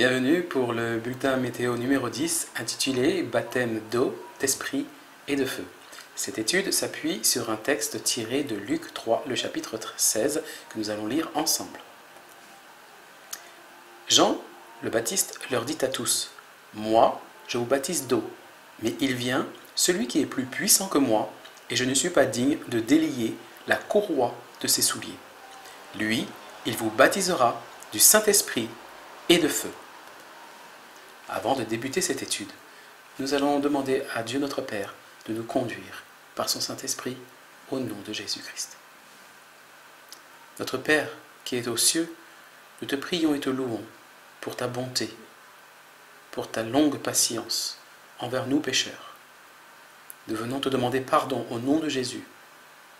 Bienvenue pour le bulletin météo numéro 10 intitulé « Baptême d'eau, d'esprit et de feu ». Cette étude s'appuie sur un texte tiré de Luc 3, le chapitre 16, que nous allons lire ensemble. Jean le Baptiste leur dit à tous « Moi, je vous baptise d'eau, mais il vient, celui qui est plus puissant que moi, et je ne suis pas digne de délier la courroie de ses souliers. Lui, il vous baptisera du Saint-Esprit et de feu. » Avant de débuter cette étude, nous allons demander à Dieu notre Père de nous conduire par son Saint-Esprit au nom de Jésus-Christ. Notre Père qui est aux cieux, nous te prions et te louons pour ta bonté, pour ta longue patience envers nous pécheurs. Nous venons te demander pardon au nom de Jésus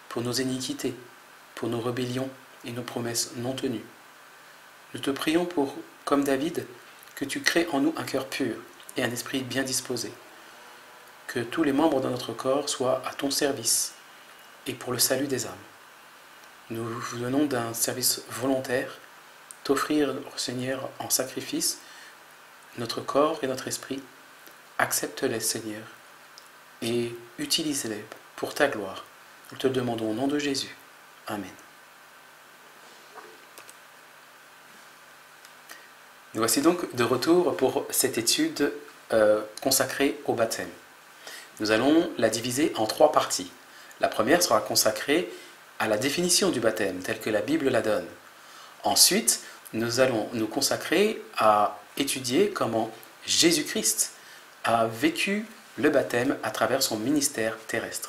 pour nos iniquités, pour nos rébellions et nos promesses non tenues. Nous te prions pour, comme David, que tu crées en nous un cœur pur et un esprit bien disposé, que tous les membres de notre corps soient à ton service et pour le salut des âmes. Nous venons d'un service volontaire, t'offrir, Seigneur, en sacrifice, notre corps et notre esprit. Accepte-les, Seigneur, et utilise-les pour ta gloire. Nous te le demandons au nom de Jésus. Amen. Nous voici donc de retour pour cette étude consacrée au baptême. Nous allons la diviser en 3 parties. La première sera consacrée à la définition du baptême, telle que la Bible la donne. Ensuite, nous allons nous consacrer à étudier comment Jésus-Christ a vécu le baptême à travers son ministère terrestre.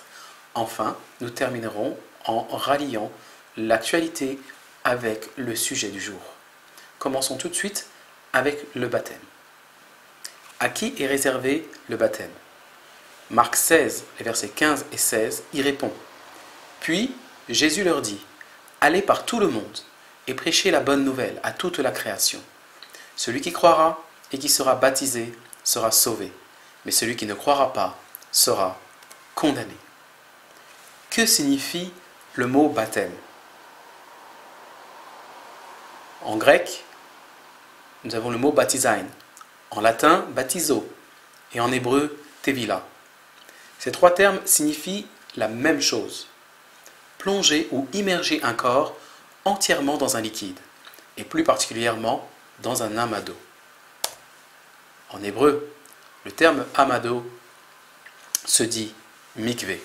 Enfin, nous terminerons en ralliant l'actualité avec le sujet du jour. Commençons tout de suite avec le baptême. À qui est réservé le baptême? Marc 16, les versets 15 et 16, y répond. Puis Jésus leur dit, « Allez par tout le monde et prêchez la bonne nouvelle à toute la création. Celui qui croira et qui sera baptisé sera sauvé, mais celui qui ne croira pas sera condamné. » Que signifie le mot baptême? En grec, nous avons le mot baptizein, en latin baptizo et en hébreu tevila. Ces 3 termes signifient la même chose. Plonger ou immerger un corps entièrement dans un liquide, et plus particulièrement dans un amas d'eau. En hébreu, le terme amas d'eau se dit mikvé.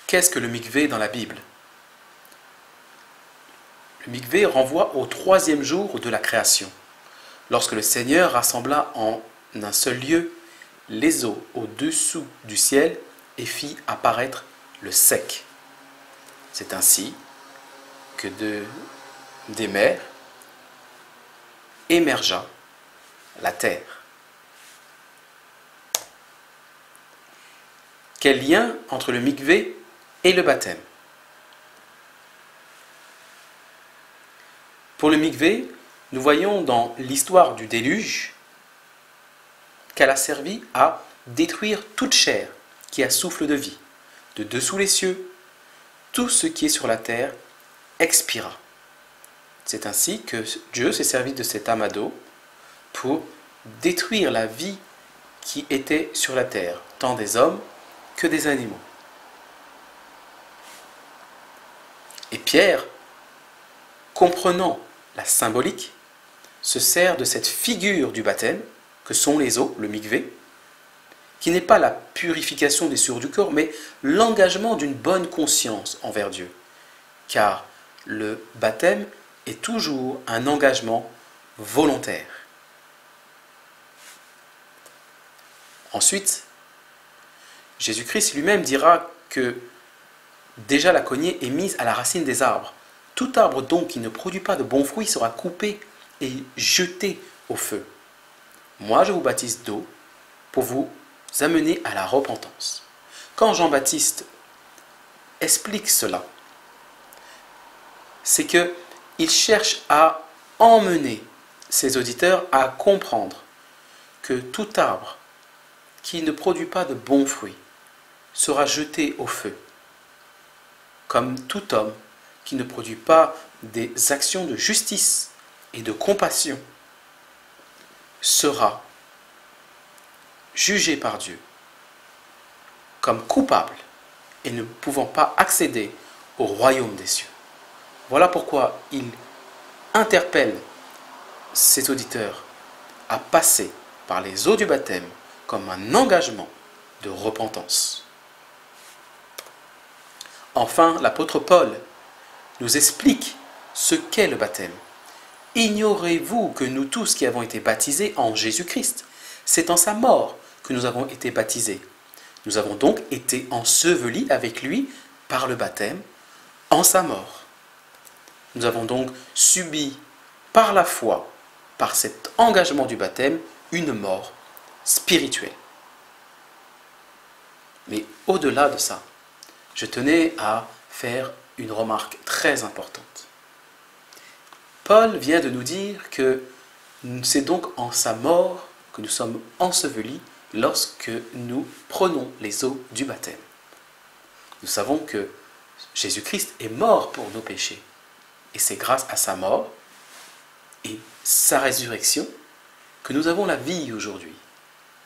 Qu'est-ce que le mikvé dans la Bible? Le mikvé renvoie au 3e jour de la création, lorsque le Seigneur rassembla en un seul lieu les eaux au-dessous du ciel et fit apparaître le sec. C'est ainsi que des mers émergea la terre. Quel lien entre le mikvé et le baptême? Pour le mikvé, nous voyons dans l'histoire du déluge qu'elle a servi à détruire toute chair qui a souffle de vie. De dessous les cieux, tout ce qui est sur la terre expira. C'est ainsi que Dieu s'est servi de cet amas d'eau pour détruire la vie qui était sur la terre, tant des hommes que des animaux. Et Pierre, comprenant la symbolique, se sert de cette figure du baptême, que sont les eaux, le mikvé, qui n'est pas la purification des souillures du corps, mais l'engagement d'une bonne conscience envers Dieu. Car le baptême est toujours un engagement volontaire. Ensuite, Jésus-Christ lui-même dira que déjà la cognée est mise à la racine des arbres. Tout arbre donc qui ne produit pas de bons fruits sera coupé et jeté au feu. Moi, je vous baptise d'eau pour vous amener à la repentance. Quand Jean-Baptiste explique cela, c'est qu'il cherche à emmener ses auditeurs à comprendre que tout arbre qui ne produit pas de bons fruits sera jeté au feu, comme tout homme qui ne produit pas des actions de justice et de compassion sera jugé par Dieu comme coupable et ne pouvant pas accéder au royaume des cieux. Voilà pourquoi il interpelle ses auditeurs à passer par les eaux du baptême comme un engagement de repentance. Enfin, l'apôtre Paul nous explique ce qu'est le baptême. Ignorez-vous que nous tous qui avons été baptisés en Jésus-Christ, c'est en sa mort que nous avons été baptisés. Nous avons donc été ensevelis avec lui par le baptême en sa mort. Nous avons donc subi par la foi, par cet engagement du baptême, une mort spirituelle. Mais au-delà de ça, je tenais à faire une remarque très importante. Paul vient de nous dire que c'est donc en sa mort que nous sommes ensevelis lorsque nous prenons les eaux du baptême. Nous savons que Jésus-Christ est mort pour nos péchés. Et c'est grâce à sa mort et sa résurrection que nous avons la vie aujourd'hui.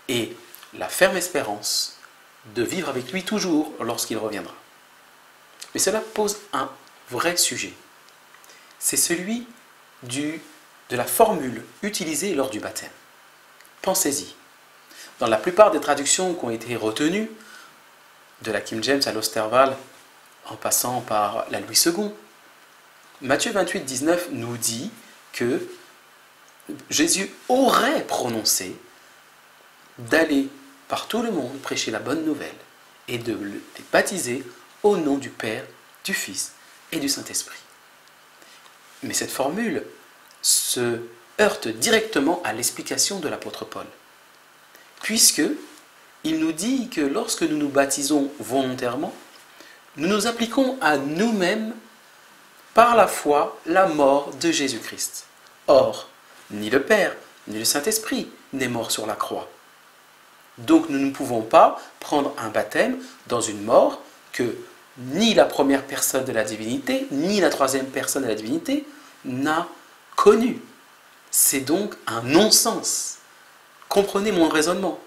Et la ferme espérance de vivre avec lui toujours lorsqu'il reviendra. Mais cela pose un vrai sujet. C'est celui de la formule utilisée lors du baptême. Pensez-y. Dans la plupart des traductions qui ont été retenues, de la King James à l'Osterval, en passant par la Louis II, Matthieu 28, 19 nous dit que Jésus aurait prononcé d'aller par tout le monde prêcher la bonne nouvelle et de les baptiser au nom du Père, du Fils et du Saint-Esprit. Mais cette formule se heurte directement à l'explication de l'apôtre Paul, puisque il nous dit que lorsque nous nous baptisons volontairement, nous nous appliquons à nous-mêmes par la foi la mort de Jésus-Christ. Or, ni le Père, ni le Saint-Esprit n'est mort sur la croix. Donc nous ne pouvons pas prendre un baptême dans une mort que ni la première personne de la divinité, ni la troisième personne de la divinité n'a connue. C'est donc un non-sens. Comprenez mon raisonnement.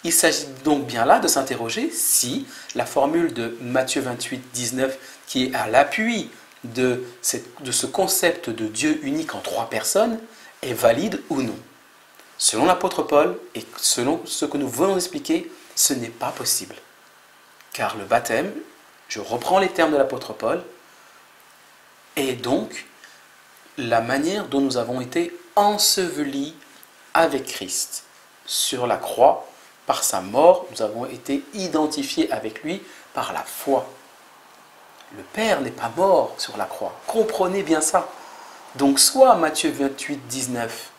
Il s'agit donc bien là de s'interroger si la formule de Matthieu 28, 19, qui est à l'appui de ce concept de Dieu unique en trois personnes, est valide ou non. Selon l'apôtre Paul et selon ce que nous venons d'expliquer, ce n'est pas possible. Car le baptême, je reprends les termes de l'apôtre Paul, est donc la manière dont nous avons été ensevelis avec Christ. Sur la croix, par sa mort, nous avons été identifiés avec lui par la foi. Le Père n'est pas mort sur la croix. Comprenez bien ça. Donc soit Matthieu 28, 19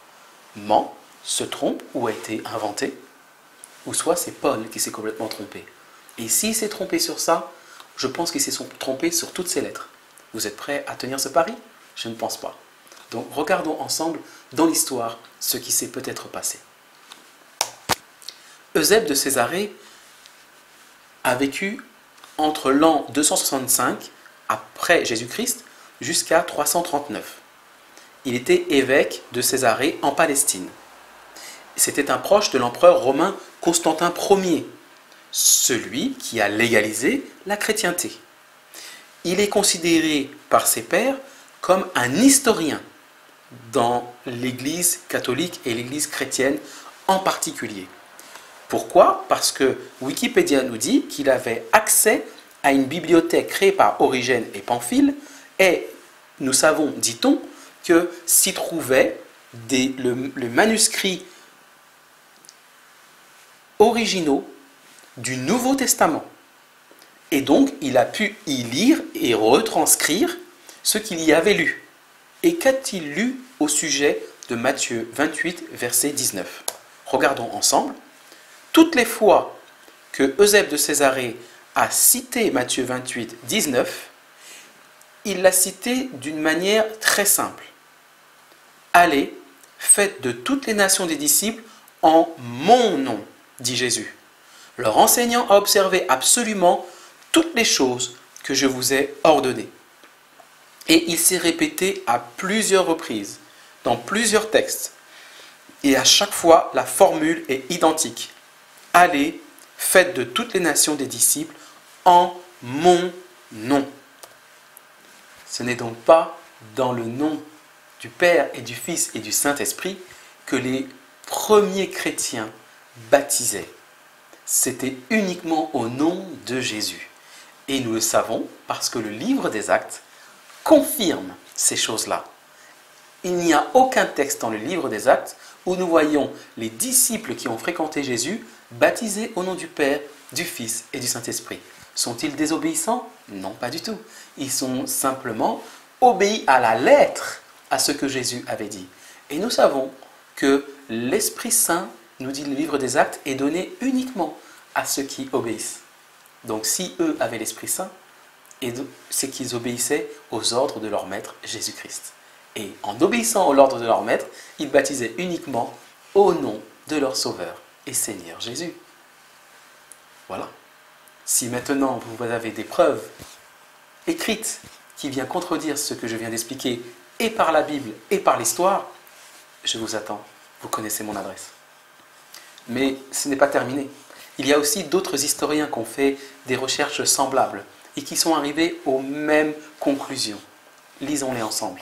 ment, se trompe ou a été inventé, ou soit c'est Paul qui s'est complètement trompé. Et s'il s'est trompé sur ça, je pense qu'il s'est trompé sur toutes ces lettres. Vous êtes prêts à tenir ce pari? Je ne pense pas. Donc regardons ensemble dans l'histoire ce qui s'est peut-être passé. Eusèbe de Césarée a vécu entre l'an 265 après Jésus-Christ jusqu'à 339. Il était évêque de Césarée en Palestine. C'était un proche de l'empereur romain Constantin Ier, celui qui a légalisé la chrétienté. Il est considéré par ses pairs comme un historien dans l'Église catholique et l'Église chrétienne en particulier. Pourquoi? Parce que Wikipédia nous dit qu'il avait accès à une bibliothèque créée par Origène et Pamphile et nous savons, dit-on, que s'y trouvait le manuscrit originaux du Nouveau Testament. Et donc, il a pu y lire et retranscrire ce qu'il y avait lu. Et qu'a-t-il lu au sujet de Matthieu 28, verset 19? Regardons ensemble. Toutes les fois que Eusèbe de Césarée a cité Matthieu 28, 19, il l'a cité d'une manière très simple. Allez, faites de toutes les nations des disciples en mon nom, dit Jésus, leur enseignant à observer absolument toutes les choses que je vous ai ordonnées. Et il s'est répété à plusieurs reprises, dans plusieurs textes. Et à chaque fois, la formule est identique. Allez, faites de toutes les nations des disciples en mon nom. Ce n'est donc pas dans le nom du Père et du Fils et du Saint-Esprit que les premiers chrétiens baptisaient. C'était uniquement au nom de Jésus. Et nous le savons parce que le livre des Actes confirme ces choses-là. Il n'y a aucun texte dans le livre des Actes où nous voyons les disciples qui ont fréquenté Jésus baptisés au nom du Père, du Fils et du Saint-Esprit. Sont-ils désobéissants? Non, pas du tout. Ils sont simplement obéis à la lettre à ce que Jésus avait dit. Et nous savons que l'Esprit Saint, nous dit le livre des Actes, est donné uniquement à ceux qui obéissent. Donc si eux avaient l'Esprit Saint, c'est qu'ils obéissaient aux ordres de leur maître Jésus-Christ. Et en obéissant aux ordres de leur maître, ils baptisaient uniquement au nom de leur Sauveur et Seigneur Jésus. Voilà. Si maintenant vous avez des preuves écrites qui viennent contredire ce que je viens d'expliquer, et par la Bible et par l'histoire, je vous attends. Vous connaissez mon adresse. Mais ce n'est pas terminé. Il y a aussi d'autres historiens qui ont fait des recherches semblables et qui sont arrivés aux mêmes conclusions. Lisons-les ensemble.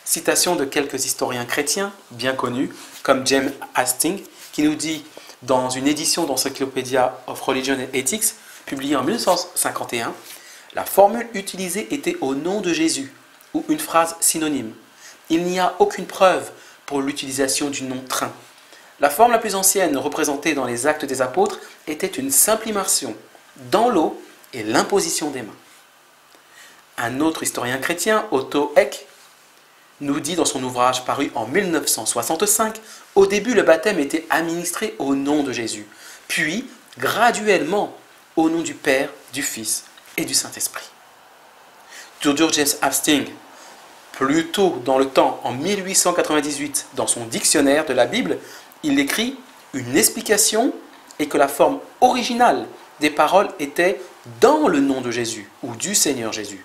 Citation de quelques historiens chrétiens bien connus, comme James Hastings, qui nous dit dans une édition d'Encyclopedia of Religion and Ethics, publiée en 1951, la formule utilisée était au nom de Jésus, ou une phrase synonyme. Il n'y a aucune preuve pour l'utilisation du nom train. La forme la plus ancienne représentée dans les Actes des Apôtres était une simple immersion dans l'eau et l'imposition des mains. Un autre historien chrétien, Otto Eck, nous dit dans son ouvrage paru en 1965, au début le baptême était administré au nom de Jésus, puis graduellement au nom du Père, du Fils et du Saint-Esprit. Toujours James Hastings, plus tôt dans le temps, en 1898, dans son dictionnaire de la Bible, il écrit une explication et que la forme originale des paroles était dans le nom de Jésus ou du Seigneur Jésus.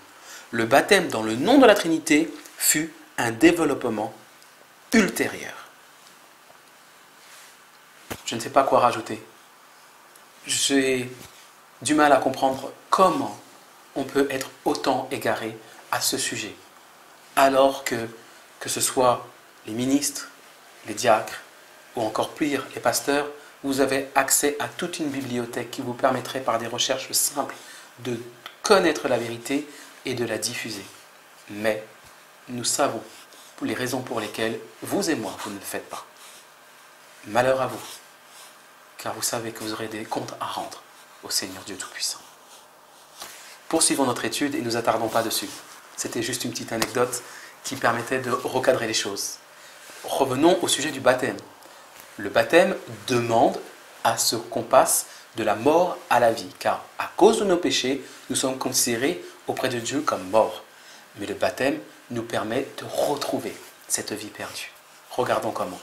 Le baptême dans le nom de la Trinité fut un développement ultérieur. Je ne sais pas quoi rajouter. J'ai du mal à comprendre comment on peut être autant égaré à ce sujet, alors que ce soit les ministres, les diacres, ou encore pire, les pasteurs, vous avez accès à toute une bibliothèque qui vous permettrait par des recherches simples de connaître la vérité et de la diffuser. Mais nous savons les raisons pour lesquelles vous et moi, vous ne le faites pas. Malheur à vous, car vous savez que vous aurez des comptes à rendre au Seigneur Dieu Tout-Puissant. Poursuivons notre étude et ne nous attardons pas dessus. C'était juste une petite anecdote qui permettait de recadrer les choses. Revenons au sujet du baptême. Le baptême demande à ce qu'on passe de la mort à la vie, car à cause de nos péchés, nous sommes considérés auprès de Dieu comme morts. Mais le baptême nous permet de retrouver cette vie perdue. Regardons comment.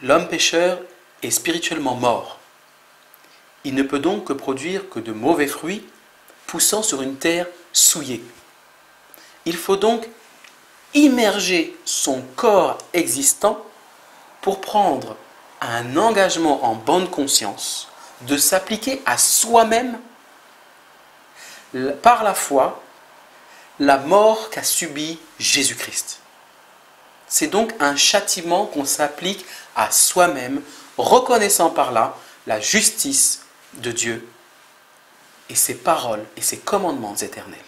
L'homme pécheur est spirituellement mort. Il ne peut donc que produire que de mauvais fruits poussant sur une terre souillée. Il faut donc immerger son corps existant pour prendre un engagement en bonne conscience de s'appliquer à soi-même par la foi la mort qu'a subie Jésus-Christ. C'est donc un châtiment qu'on s'applique à soi-même, reconnaissant par là la justice de Dieu et ses paroles et ses commandements éternels.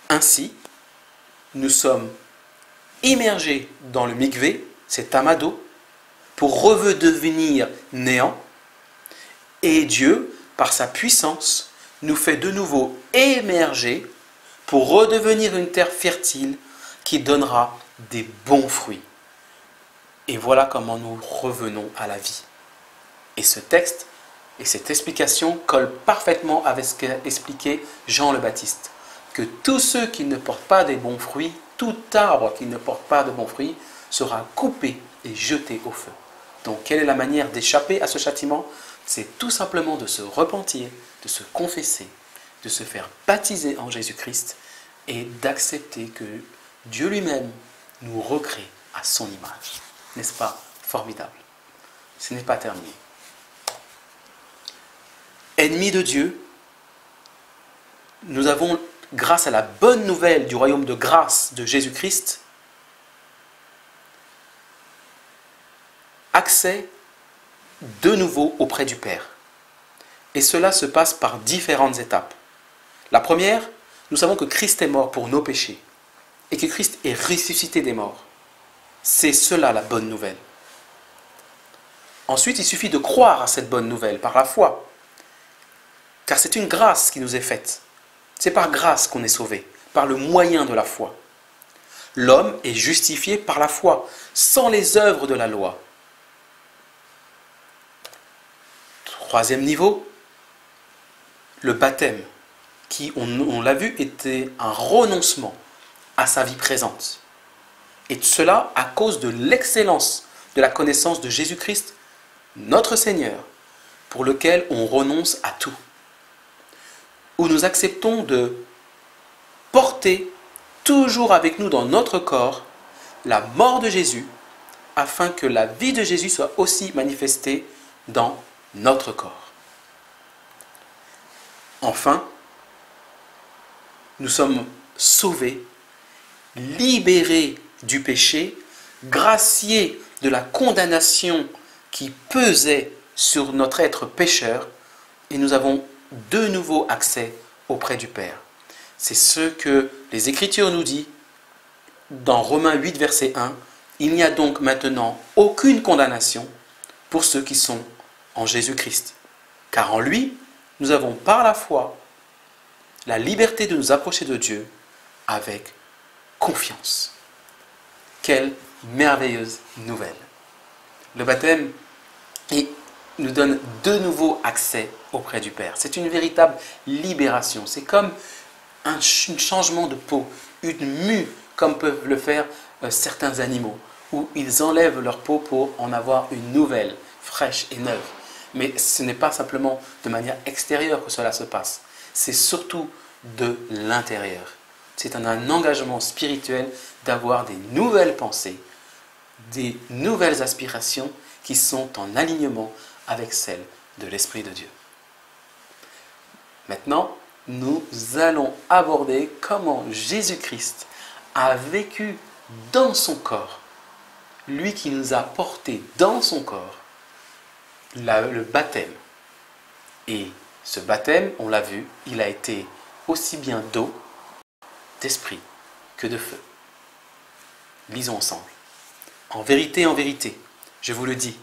Ainsi, nous sommes immergés dans le mikvé, cet amas d'eau, pour redevenir néant, et Dieu, par sa puissance, nous fait de nouveau émerger pour redevenir une terre fertile qui donnera des bons fruits. Et voilà comment nous revenons à la vie. Et ce texte et cette explication collent parfaitement avec ce qu'a expliqué Jean le Baptiste. Que tous ceux qui ne portent pas des bons fruits, tout arbre qui ne porte pas de bons fruits, sera coupé et jeté au feu. Donc quelle est la manière d'échapper à ce châtiment? C'est tout simplement de se repentir, de se confesser, de se faire baptiser en Jésus-Christ et d'accepter que Dieu lui-même nous recrée à son image. N'est-ce pas formidable? Ce n'est pas terminé. Ennemis de Dieu, nous avons, grâce à la bonne nouvelle du royaume de grâce de Jésus-Christ, accès de nouveau auprès du Père. Et cela se passe par différentes étapes. La première, nous savons que Christ est mort pour nos péchés et que Christ est ressuscité des morts. C'est cela la bonne nouvelle. Ensuite, il suffit de croire à cette bonne nouvelle par la foi, car c'est une grâce qui nous est faite. C'est par grâce qu'on est sauvé, par le moyen de la foi. L'homme est justifié par la foi, sans les œuvres de la loi. Troisième niveau, le baptême, qui, on l'a vu, était un renoncement à sa vie présente. Et cela à cause de l'excellence de la connaissance de Jésus-Christ, notre Seigneur, pour lequel on renonce à tout. Où nous acceptons de porter toujours avec nous dans notre corps la mort de Jésus, afin que la vie de Jésus soit aussi manifestée dans notre corps. Enfin, nous sommes sauvés, libérés du péché, graciés de la condamnation qui pesait sur notre être pécheur, et nous avons de nouveau accès auprès du Père. C'est ce que les Écritures nous disent dans Romains 8, verset 1. Il n'y a donc maintenant aucune condamnation pour ceux qui sont en Jésus-Christ. Car en lui, nous avons par la foi la liberté de nous approcher de Dieu avec confiance. Quelle merveilleuse nouvelle! Le baptême nous donne de nouveau accès auprès du Père. C'est une véritable libération. C'est comme un changement de peau, une mue, comme peuvent le faire certains animaux, où ils enlèvent leur peau pour en avoir une nouvelle, fraîche et neuve. Mais ce n'est pas simplement de manière extérieure que cela se passe. C'est surtout de l'intérieur. C'est un engagement spirituel d'avoir des nouvelles pensées, des nouvelles aspirations qui sont en alignement avec celles de l'Esprit de Dieu. Maintenant, nous allons aborder comment Jésus-Christ a vécu dans son corps, lui qui nous a porté dans son corps, le baptême. Et ce baptême, on l'a vu, il a été aussi bien d'eau, d'esprit que de feu. Lisons ensemble. En vérité, je vous le dis,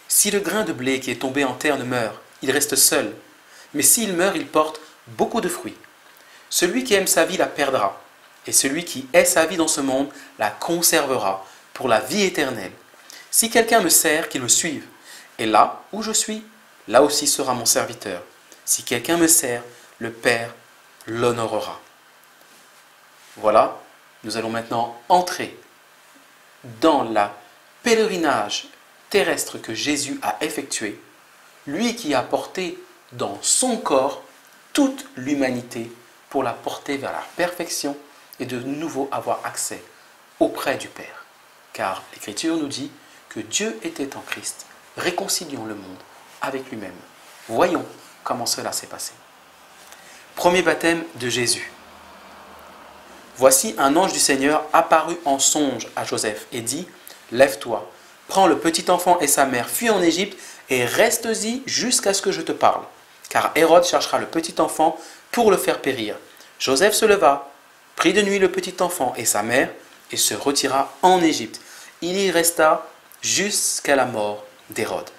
si le grain de blé qui est tombé en terre ne meurt, il reste seul. Mais s'il meurt, il porte beaucoup de fruits. Celui qui aime sa vie la perdra, et celui qui hait sa vie dans ce monde la conservera pour la vie éternelle. Si quelqu'un me sert, qu'il me suive. Et là où je suis, là aussi sera mon serviteur. Si quelqu'un me sert, le Père l'honorera. Voilà, nous allons maintenant entrer dans le pèlerinage terrestre que Jésus a effectué, lui qui a porté dans son corps toute l'humanité pour la porter vers la perfection et de nouveau avoir accès auprès du Père. Car l'Écriture nous dit que Dieu était en Christ, réconciliant le monde avec lui-même. Voyons comment cela s'est passé. Premier baptême de Jésus. Voici un ange du Seigneur apparut en songe à Joseph et dit « Lève-toi, prends le petit enfant et sa mère, fuis en Égypte et reste-y jusqu'à ce que je te parle. Car Hérode cherchera le petit enfant pour le faire périr. » Joseph se leva, prit de nuit le petit enfant et sa mère et se retira en Égypte. Il y resta jusqu'à la mort d'Hérode.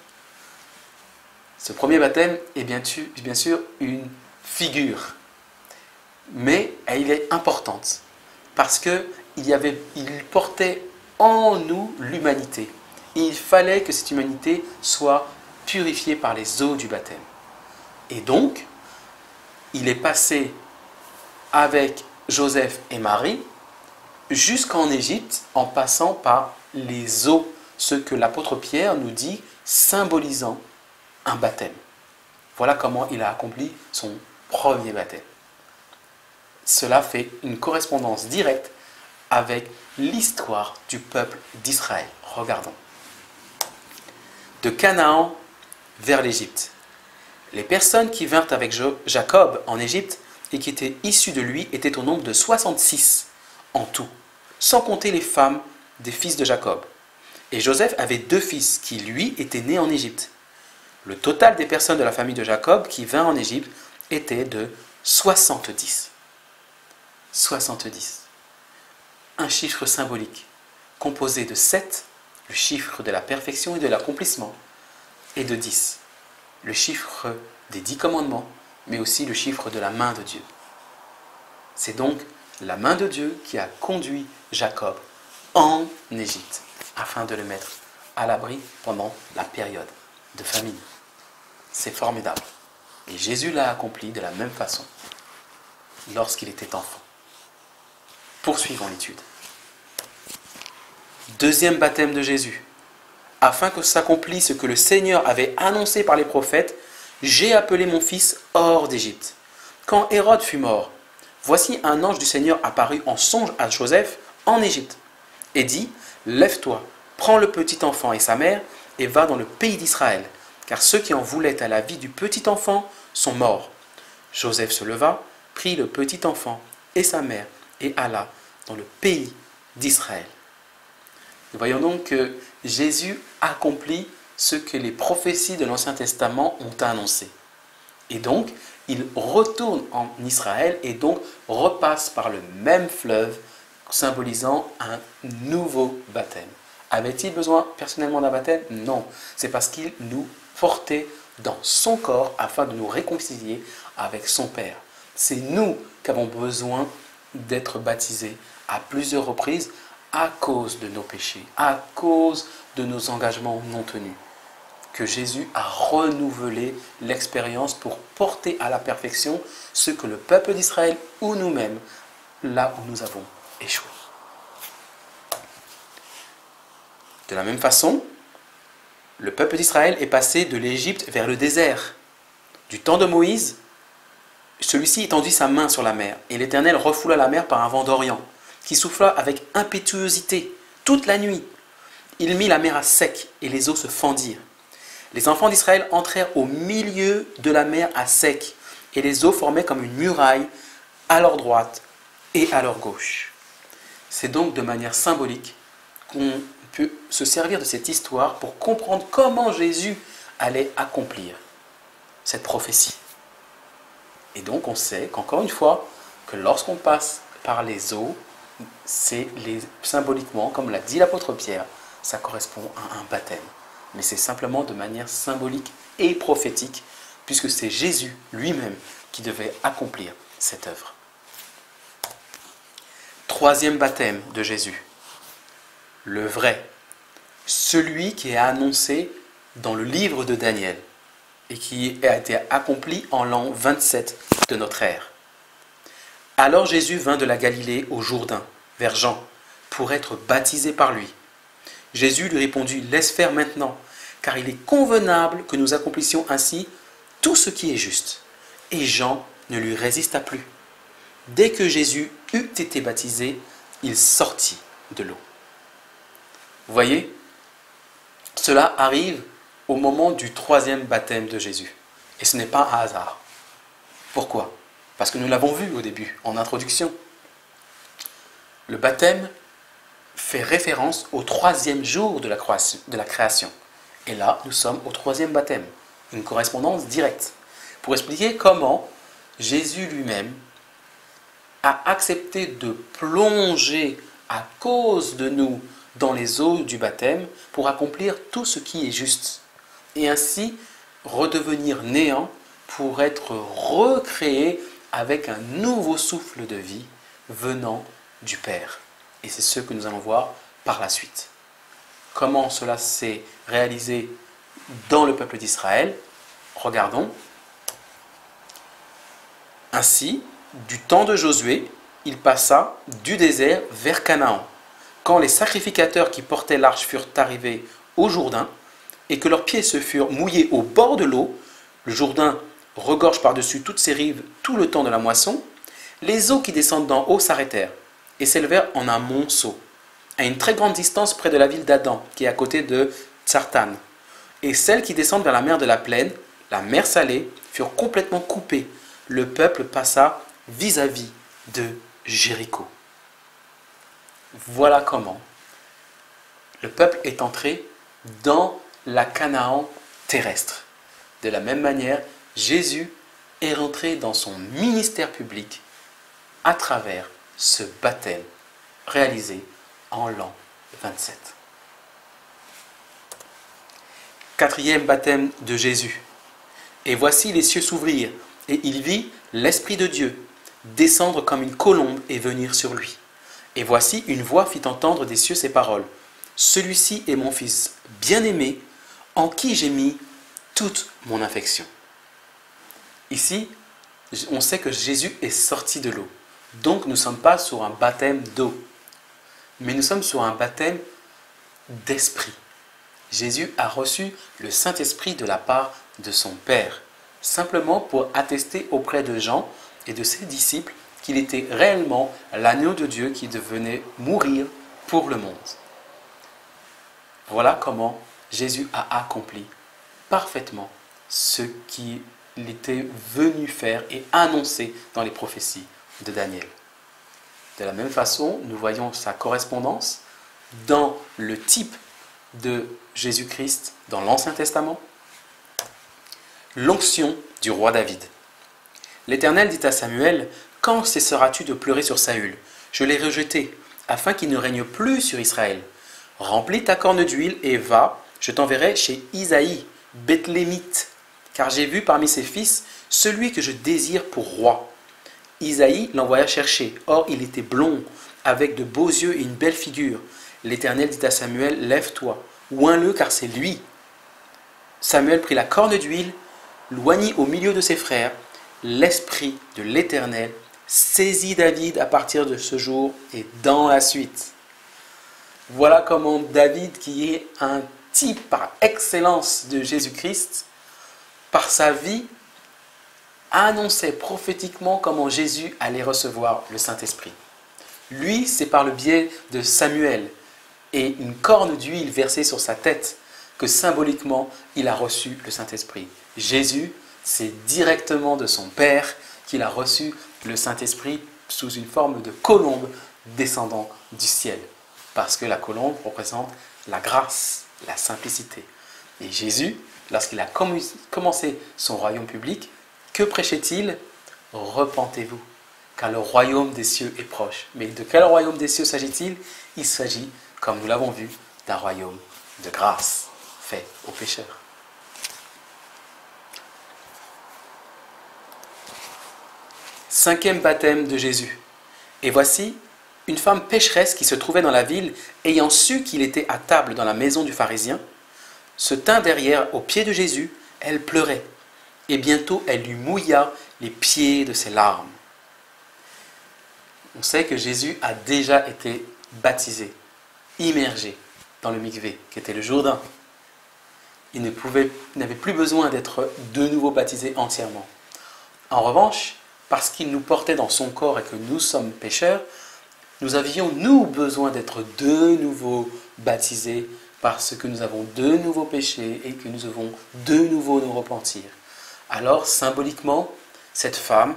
Ce premier baptême est bien sûr une figure, mais elle est importante parce qu'il portait en nous l'humanité. Il fallait que cette humanité soit purifiée par les eaux du baptême. Et donc, il est passé avec Joseph et Marie jusqu'en Égypte en passant par les eaux, ce que l'apôtre Pierre nous dit symbolisant un baptême. Voilà comment il a accompli son premier baptême. cela fait une correspondance directe avec l'histoire du peuple d'Israël. Regardons. De Canaan vers l'Égypte. Les personnes qui vinrent avec Jacob en Égypte et qui étaient issues de lui étaient au nombre de 66 en tout, sans compter les femmes des fils de Jacob. Et Joseph avait 2 fils qui, lui, étaient nés en Égypte. Le total des personnes de la famille de Jacob qui vinrent en Égypte était de 70. 70. Un chiffre symbolique, composé de 7, le chiffre de la perfection et de l'accomplissement, et de 10, le chiffre des 10 commandements, mais aussi le chiffre de la main de Dieu. C'est donc la main de Dieu qui a conduit Jacob en Égypte, afin de le mettre à l'abri pendant la période de famine. C'est formidable. Et Jésus l'a accompli de la même façon lorsqu'il était enfant. Poursuivons l'étude. Deuxième baptême de Jésus. Afin que s'accomplisse ce que le Seigneur avait annoncé par les prophètes, j'ai appelé mon fils hors d'Égypte. Quand Hérode fut mort, voici un ange du Seigneur apparut en songe à Joseph en Égypte et dit, lève-toi, prends le petit enfant et sa mère et va dans le pays d'Israël, car ceux qui en voulaient à la vie du petit enfant sont morts. Joseph se leva, prit le petit enfant et sa mère et alla dans le pays d'Israël. Nous voyons donc que Jésus accomplit ce que les prophéties de l'Ancien Testament ont annoncé. Et donc, il retourne en Israël et donc repasse par le même fleuve, symbolisant un nouveau baptême. Avait-il besoin personnellement d'un baptême? Non. C'est parce qu'il nous portait dans son corps afin de nous réconcilier avec son Père. C'est nous qui avons besoin d'être baptisés à plusieurs reprises à cause de nos péchés, à cause de nos engagements non tenus. Que Jésus a renouvelé l'expérience pour porter à la perfection ce que le peuple d'Israël ou nous-mêmes, là où nous avons échoué. De la même façon, le peuple d'Israël est passé de l'Égypte vers le désert. Du temps de Moïse, celui-ci étendit sa main sur la mer, et l'Éternel refoula la mer par un vent d'Orient, qui souffla avec impétuosité toute la nuit. Il mit la mer à sec, et les eaux se fendirent. Les enfants d'Israël entrèrent au milieu de la mer à sec, et les eaux formaient comme une muraille à leur droite et à leur gauche. C'est donc de manière symbolique qu'on peut se servir de cette histoire pour comprendre comment Jésus allait accomplir cette prophétie. Et donc on sait qu'encore une fois, que lorsqu'on passe par les eaux, symboliquement, comme l'a dit l'apôtre Pierre, ça correspond à un baptême. Mais c'est simplement de manière symbolique et prophétique, puisque c'est Jésus lui-même qui devait accomplir cette œuvre. Troisième baptême de Jésus, le vrai, celui qui est annoncé dans le livre de Daniel et qui a été accompli en l'an 27 de notre ère. Alors Jésus vint de la Galilée au Jourdain, vers Jean, pour être baptisé par lui. Jésus lui répondit, « Laisse faire maintenant, car il est convenable que nous accomplissions ainsi tout ce qui est juste. » Et Jean ne lui résista plus. Dès que Jésus eut été baptisé, il sortit de l'eau. Vous voyez, cela arrive au moment du troisième baptême de Jésus. Et ce n'est pas un hasard. Pourquoi? Parce que nous l'avons vu au début, en introduction. Le baptême fait référence au troisième jour de la création. Et là, nous sommes au troisième baptême, une correspondance directe, pour expliquer comment Jésus lui-même a accepté de plonger à cause de nous dans les eaux du baptême pour accomplir tout ce qui est juste, et ainsi redevenir néant pour être recréé avec un nouveau souffle de vie venant du Père. Et c'est ce que nous allons voir par la suite. Comment cela s'est réalisé dans le peuple d'Israël? Regardons. Ainsi, du temps de Josué, il passa du désert vers Canaan. Quand les sacrificateurs qui portaient l'arche furent arrivés au Jourdain, et que leurs pieds se furent mouillés au bord de l'eau, le Jourdain regorge par-dessus toutes ses rives tout le temps de la moisson, Les eaux qui descendent d'en haut s'arrêtèrent et s'élevèrent en un monceau, à une très grande distance près de la ville d'Adam, qui est à côté de Tsartan. Et celles qui descendent vers la mer de la plaine, la mer Salée, furent complètement coupées. Le peuple passa vis-à-vis de Jéricho. Voilà comment le peuple est entré dans la Canaan terrestre. De la même manière, Jésus est rentré dans son ministère public à travers ce baptême réalisé en l'an 27. Quatrième baptême de Jésus. Et voici les cieux s'ouvrirent, et il vit l'Esprit de Dieu descendre comme une colombe et venir sur lui. Et voici une voix fit entendre des cieux ces paroles. Celui-ci est mon Fils bien-aimé, en qui j'ai mis toute mon affection. Ici, on sait que Jésus est sorti de l'eau. Donc nous ne sommes pas sur un baptême d'eau, mais nous sommes sur un baptême d'esprit. Jésus a reçu le Saint-Esprit de la part de son Père, simplement pour attester auprès de Jean et de ses disciples qu'il était réellement l'agneau de Dieu qui devenait mourir pour le monde. Voilà comment Jésus a accompli parfaitement ce qu'il était venu faire et annoncer dans les prophéties de Daniel. De la même façon, nous voyons sa correspondance dans le type de Jésus-Christ dans l'Ancien Testament. L'onction du roi David. L'Éternel dit à Samuel, « Quand cesseras-tu de pleurer sur Saül? Je l'ai rejeté, afin qu'il ne règne plus sur Israël. Remplis ta corne d'huile et va, je t'enverrai chez Isaïe, Bethlémite, car j'ai vu parmi ses fils celui que je désire pour roi. » Isaïe l'envoya chercher. Or, il était blond, avec de beaux yeux et une belle figure. L'Éternel dit à Samuel, « Lève-toi, oins-le, car c'est lui. » Samuel prit la corne d'huile, l'oignit au milieu de ses frères. L'Esprit de l'Éternel saisit David à partir de ce jour et dans la suite. Voilà comment David, qui est un type par excellence de Jésus-Christ, par sa vie, annonçait prophétiquement comment Jésus allait recevoir le Saint-Esprit. Lui, c'est par le biais de Samuel et une corne d'huile versée sur sa tête que symboliquement il a reçu le Saint-Esprit. Jésus, c'est directement de son Père qu'il a reçu le Saint-Esprit sous une forme de colombe descendant du ciel. Parce que la colombe représente la grâce, la simplicité. Et Jésus, lorsqu'il a commencé son royaume public, que prêchait-il? Repentez-vous, car le royaume des cieux est proche. Mais de quel royaume des cieux s'agit-il? Il s'agit, comme nous l'avons vu, d'un royaume de grâce fait aux pécheurs. Cinquième baptême de Jésus. Et voici une femme pécheresse qui se trouvait dans la ville, ayant su qu'il était à table dans la maison du pharisien, se tint derrière aux pieds de Jésus, elle pleurait, et bientôt elle lui mouilla les pieds de ses larmes. On sait que Jésus a déjà été baptisé, immergé dans le mikvé, qui était le Jourdain. Il n'avait plus besoin d'être de nouveau baptisé entièrement. En revanche, parce qu'il nous portait dans son corps et que nous sommes pécheurs, nous avions, nous, besoin d'être de nouveau baptisés parce que nous avons de nouveaux péchés et que nous devons de nouveau nous repentir. Alors, symboliquement, cette femme,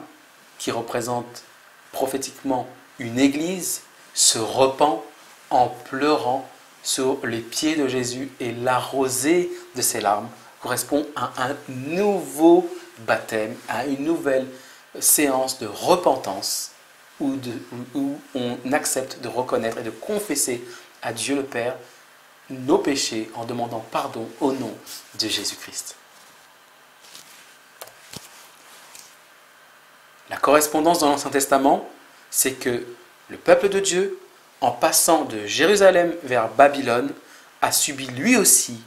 qui représente prophétiquement une église, se repent en pleurant sur les pieds de Jésus, et la rosée de ses larmes correspond à un nouveau baptême, à une nouvelle séance de repentance où on accepte de reconnaître et de confesser à Dieu le Père nos péchés en demandant pardon au nom de Jésus-Christ. La correspondance dans l'Ancien Testament, c'est que le peuple de Dieu, en passant de Jérusalem vers Babylone, a subi lui aussi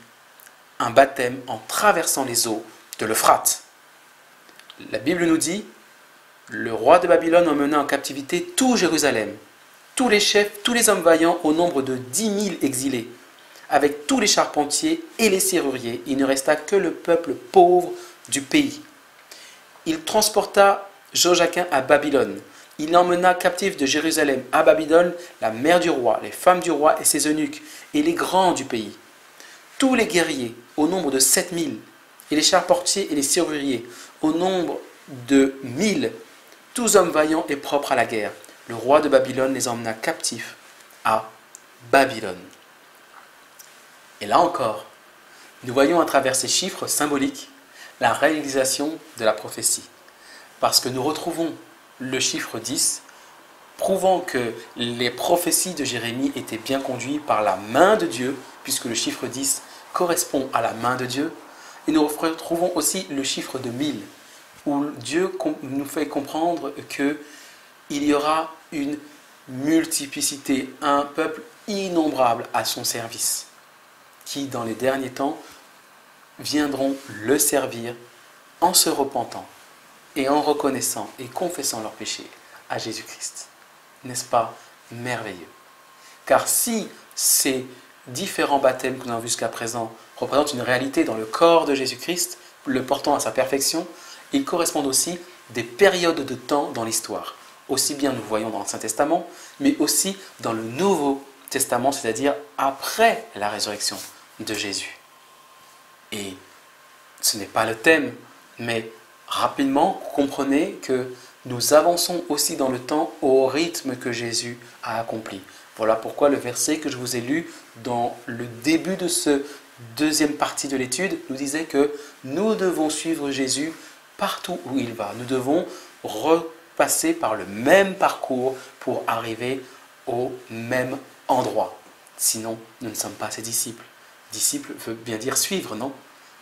un baptême en traversant les eaux de l'Euphrate. La Bible nous dit: le roi de Babylone emmena en captivité tout Jérusalem, tous les chefs, tous les hommes vaillants, au nombre de 10 000 exilés, avec tous les charpentiers et les serruriers. Il ne resta que le peuple pauvre du pays. Il transporta Joachim à Babylone Il emmena captifs de Jérusalem à Babylone la mère du roi, les femmes du roi et ses eunuques, et les grands du pays. Tous les guerriers, au nombre de 7000, et les charpentiers et les serruriers, au nombre de 1000, tous hommes vaillants et propres à la guerre. Le roi de Babylone les emmena captifs à Babylone. Et là encore, nous voyons à travers ces chiffres symboliques la réalisation de la prophétie. Parce que nous retrouvons le chiffre 10, prouvant que les prophéties de Jérémie étaient bien conduites par la main de Dieu, puisque le chiffre 10 correspond à la main de Dieu. Et nous retrouvons aussi le chiffre de 1000, où Dieu nous fait comprendre qu'il y aura une multiplicité, un peuple innombrable à son service, qui dans les derniers temps viendront le servir en se repentant et en reconnaissant et confessant leurs péchés à Jésus-Christ. N'est-ce pas merveilleux? Car si ces différents baptêmes que nous avons vus jusqu'à présent représentent une réalité dans le corps de Jésus-Christ, le portant à sa perfection, ils correspondent aussi des périodes de temps dans l'histoire. Aussi bien nous voyons dans l'Ancien Testament, mais aussi dans le Nouveau Testament, c'est-à-dire après la résurrection de Jésus. Et ce n'est pas le thème, mais rapidement, comprenez que nous avançons aussi dans le temps au rythme que Jésus a accompli. Voilà pourquoi le verset que je vous ai lu dans le début de ce deuxième partie de l'étude nous disait que nous devons suivre Jésus partout où il va. Nous devons repasser par le même parcours pour arriver au même endroit. Sinon, nous ne sommes pas ses disciples. Disciple veut bien dire suivre, non?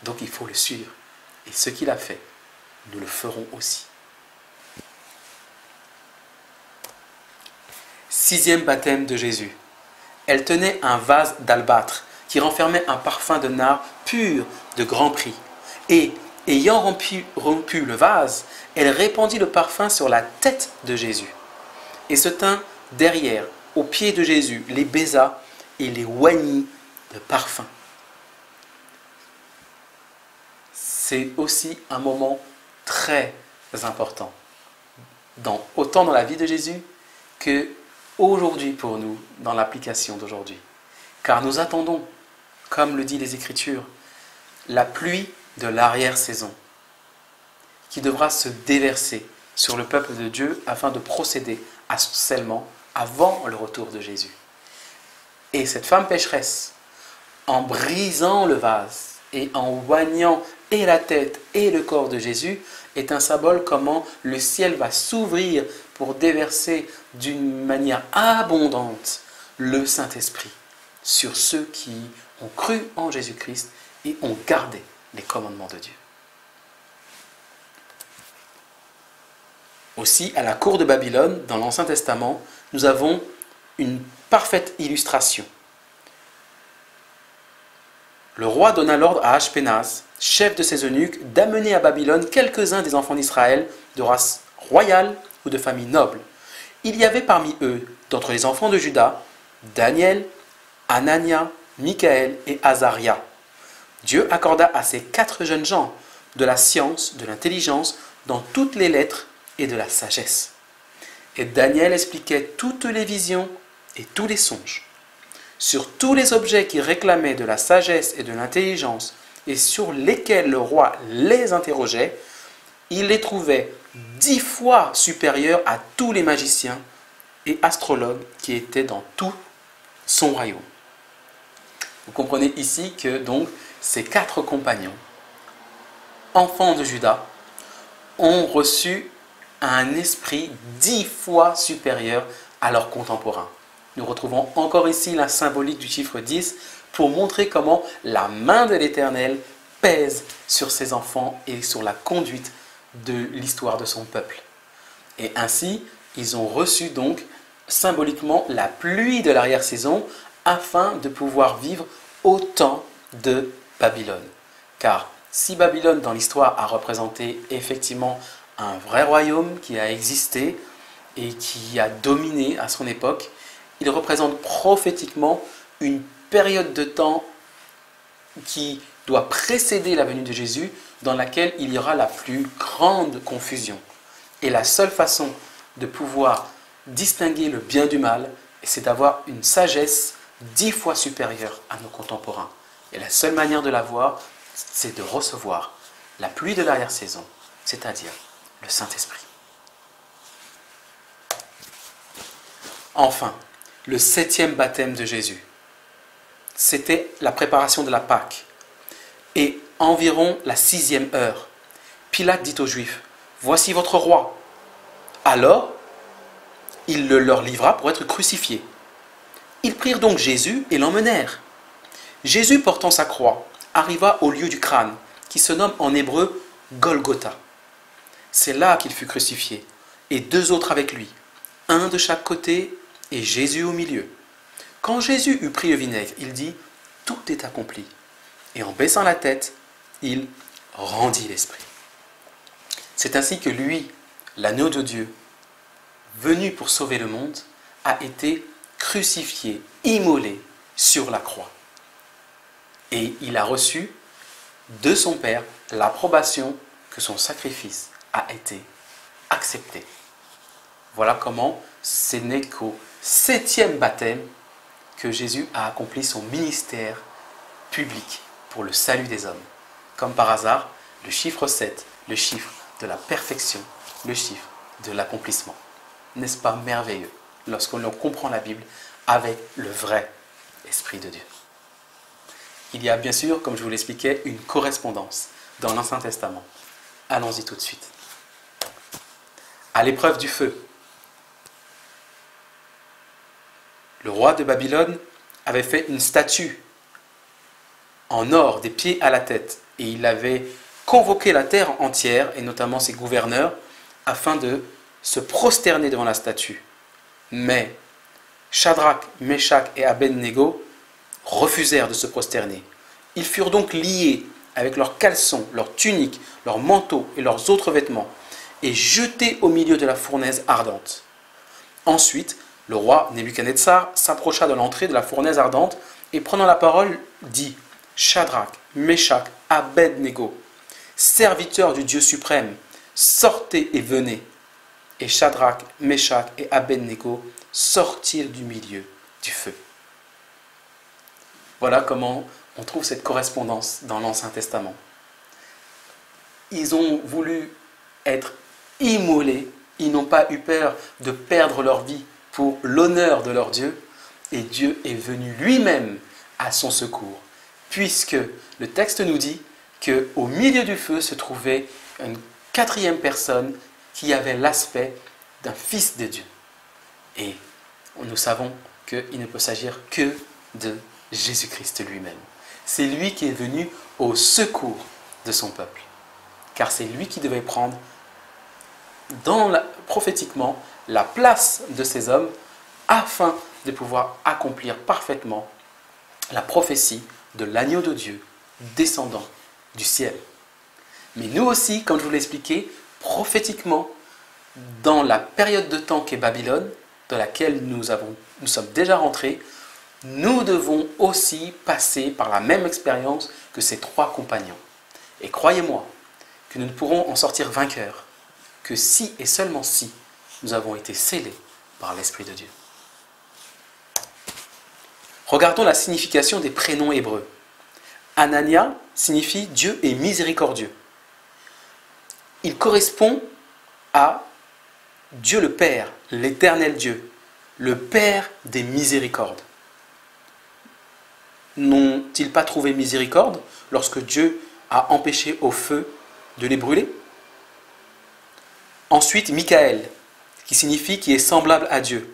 Donc il faut le suivre. Et ce qu'il a fait, nous le ferons aussi. Sixième baptême de Jésus. Elle tenait un vase d'albâtre qui renfermait un parfum de nard pur de grand prix. Et, ayant rompu le vase, elle répandit le parfum sur la tête de Jésus. Et se tint derrière, aux pieds de Jésus, les baisa et les oignit de parfum. C'est aussi un moment très important, autant dans la vie de Jésus que aujourd'hui pour nous, dans l'application d'aujourd'hui. Car nous attendons, comme le dit les Écritures, la pluie de l'arrière-saison qui devra se déverser sur le peuple de Dieu afin de procéder à son scellement avant le retour de Jésus. Et cette femme pécheresse, en brisant le vase et en oignant et la tête et le corps de Jésus, est un symbole comment le ciel va s'ouvrir pour déverser d'une manière abondante le Saint-Esprit sur ceux qui ont cru en Jésus-Christ et ont gardé les commandements de Dieu. Aussi, à la cour de Babylone, dans l'Ancien Testament, nous avons une parfaite illustration. Le roi donna l'ordre à Ashpenaz, chef de ses eunuques, d'amener à Babylone quelques-uns des enfants d'Israël de race royale ou de famille noble. Il y avait parmi eux, d'entre les enfants de Juda, Daniel, Anania, Michaël et Azaria. Dieu accorda à ces 4 jeunes gens de la science, de l'intelligence, dans toutes les lettres et de la sagesse. Et Daniel expliquait toutes les visions et tous les songes. Sur tous les objets qui réclamaient de la sagesse et de l'intelligence et sur lesquels le roi les interrogeait, il les trouvait 10 fois supérieurs à tous les magiciens et astrologues qui étaient dans tout son royaume. Vous comprenez ici que donc ces 4 compagnons, enfants de Juda, ont reçu un esprit 10 fois supérieur à leurs contemporains. Nous retrouvons encore ici la symbolique du chiffre 10 pour montrer comment la main de l'Éternel pèse sur ses enfants et sur la conduite de l'histoire de son peuple. Et ainsi, ils ont reçu donc symboliquement la pluie de l'arrière-saison afin de pouvoir vivre au temps de Babylone. Car si Babylone dans l'histoire a représenté effectivement un vrai royaume qui a existé et qui a dominé à son époque, il représente prophétiquement une période de temps qui doit précéder la venue de Jésus, dans laquelle il y aura la plus grande confusion. Et la seule façon de pouvoir distinguer le bien du mal, et c'est d'avoir une sagesse 10 fois supérieure à nos contemporains. Et la seule manière de l'avoir, c'est de recevoir la pluie de l'arrière-saison, c'est-à-dire le Saint-Esprit. Enfin, le 7e baptême de Jésus, c'était la préparation de la Pâque. Et environ la 6e heure, Pilate dit aux Juifs, « Voici votre roi ». Alors, il le leur livra pour être crucifié. Ils prirent donc Jésus et l'emmenèrent. Jésus, portant sa croix, arriva au lieu du crâne, qui se nomme en hébreu Golgotha. C'est là qu'il fut crucifié, et 2 autres avec lui, un de chaque côté et Jésus au milieu. Quand Jésus eut pris le vinaigre, il dit « Tout est accompli ». Et en baissant la tête, il rendit l'esprit. C'est ainsi que lui, l'agneau de Dieu, venu pour sauver le monde, a été crucifié, immolé sur la croix. Et il a reçu de son Père l'approbation que son sacrifice a été accepté. Voilà comment ce n'est qu'au 7e baptême que Jésus a accompli son ministère public pour le salut des hommes. Comme par hasard, le chiffre 7, le chiffre de la perfection, le chiffre de l'accomplissement. N'est-ce pas merveilleux lorsqu'on comprend la Bible avec le vrai Esprit de Dieu? Il y a bien sûr, comme je vous l'expliquais, une correspondance dans l'Ancien Testament. Allons-y tout de suite. À l'épreuve du feu, le roi de Babylone avait fait une statue en or des pieds à la tête et il avait convoqué la terre entière et notamment ses gouverneurs afin de se prosterner devant la statue. Mais Shadrach, Meshach et Abednego refusèrent de se prosterner. Ils furent donc liés avec leurs caleçons, leurs tuniques, leurs manteaux et leurs autres vêtements et jetés au milieu de la fournaise ardente. Ensuite, le roi Nebuchadnezzar s'approcha de l'entrée de la fournaise ardente et prenant la parole dit « Shadrach, Meshach, Abednego, serviteurs du Dieu suprême, sortez et venez. » Et Shadrach, Meshach et Abednego sortirent du milieu du feu. Voilà comment on trouve cette correspondance dans l'Ancien Testament. Ils ont voulu être immolés, ils n'ont pas eu peur de perdre leur vie pour l'honneur de leur Dieu, et Dieu est venu lui-même à son secours, puisque le texte nous dit qu'au milieu du feu se trouvait une 4e personne qui avait l'aspect d'un fils de Dieu. Et nous savons qu'il ne peut s'agir que de Jésus-Christ lui-même. C'est lui qui est venu au secours de son peuple, car c'est lui qui devait prendre prophétiquement la place de ces hommes afin de pouvoir accomplir parfaitement la prophétie de l'agneau de Dieu descendant du ciel. Mais nous aussi, comme je vous l'ai expliqué, prophétiquement, dans la période de temps qu'est Babylone, dans laquelle nous sommes déjà rentrés, nous devons aussi passer par la même expérience que ces 3 compagnons. Et croyez-moi que nous ne pourrons en sortir vainqueurs que si et seulement si nous avons été scellés par l'Esprit de Dieu. Regardons la signification des prénoms hébreux. Anania signifie Dieu est miséricordieux. Il correspond à Dieu le Père, l'éternel Dieu, le Père des miséricordes. N'ont-ils pas trouvé miséricorde lorsque Dieu a empêché au feu de les brûler? Ensuite, Michaël, qui signifie qui est semblable à Dieu.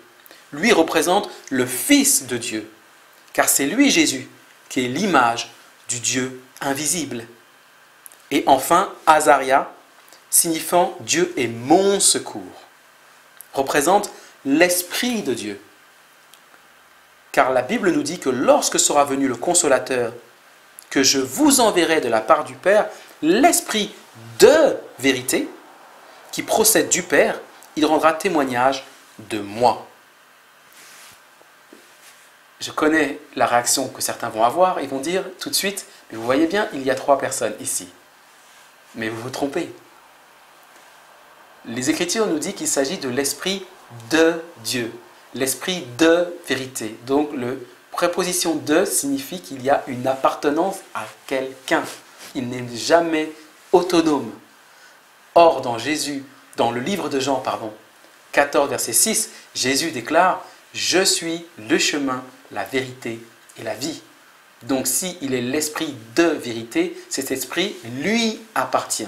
Lui représente le Fils de Dieu, car c'est lui, Jésus, qui est l'image du Dieu invisible. Et enfin, Azaria, signifiant Dieu est mon secours, représente l'Esprit de Dieu. Car la Bible nous dit que lorsque sera venu le Consolateur, que je vous enverrai de la part du Père, l'Esprit de vérité, qui procède du Père, il rendra témoignage de moi. Je connais la réaction que certains vont avoir, ils vont dire tout de suite, mais vous voyez bien, il y a 3 personnes ici. Mais vous vous trompez. Les Écritures nous disent qu'il s'agit de l'Esprit de Dieu, l'Esprit de vérité. Donc, la préposition de signifie qu'il y a une appartenance à quelqu'un. Il n'est jamais autonome. Or, dans le livre de Jean, 14, verset 6, Jésus déclare « Je suis le chemin, la vérité et la vie ». Donc, s'il est l'esprit de vérité, cet esprit lui appartient.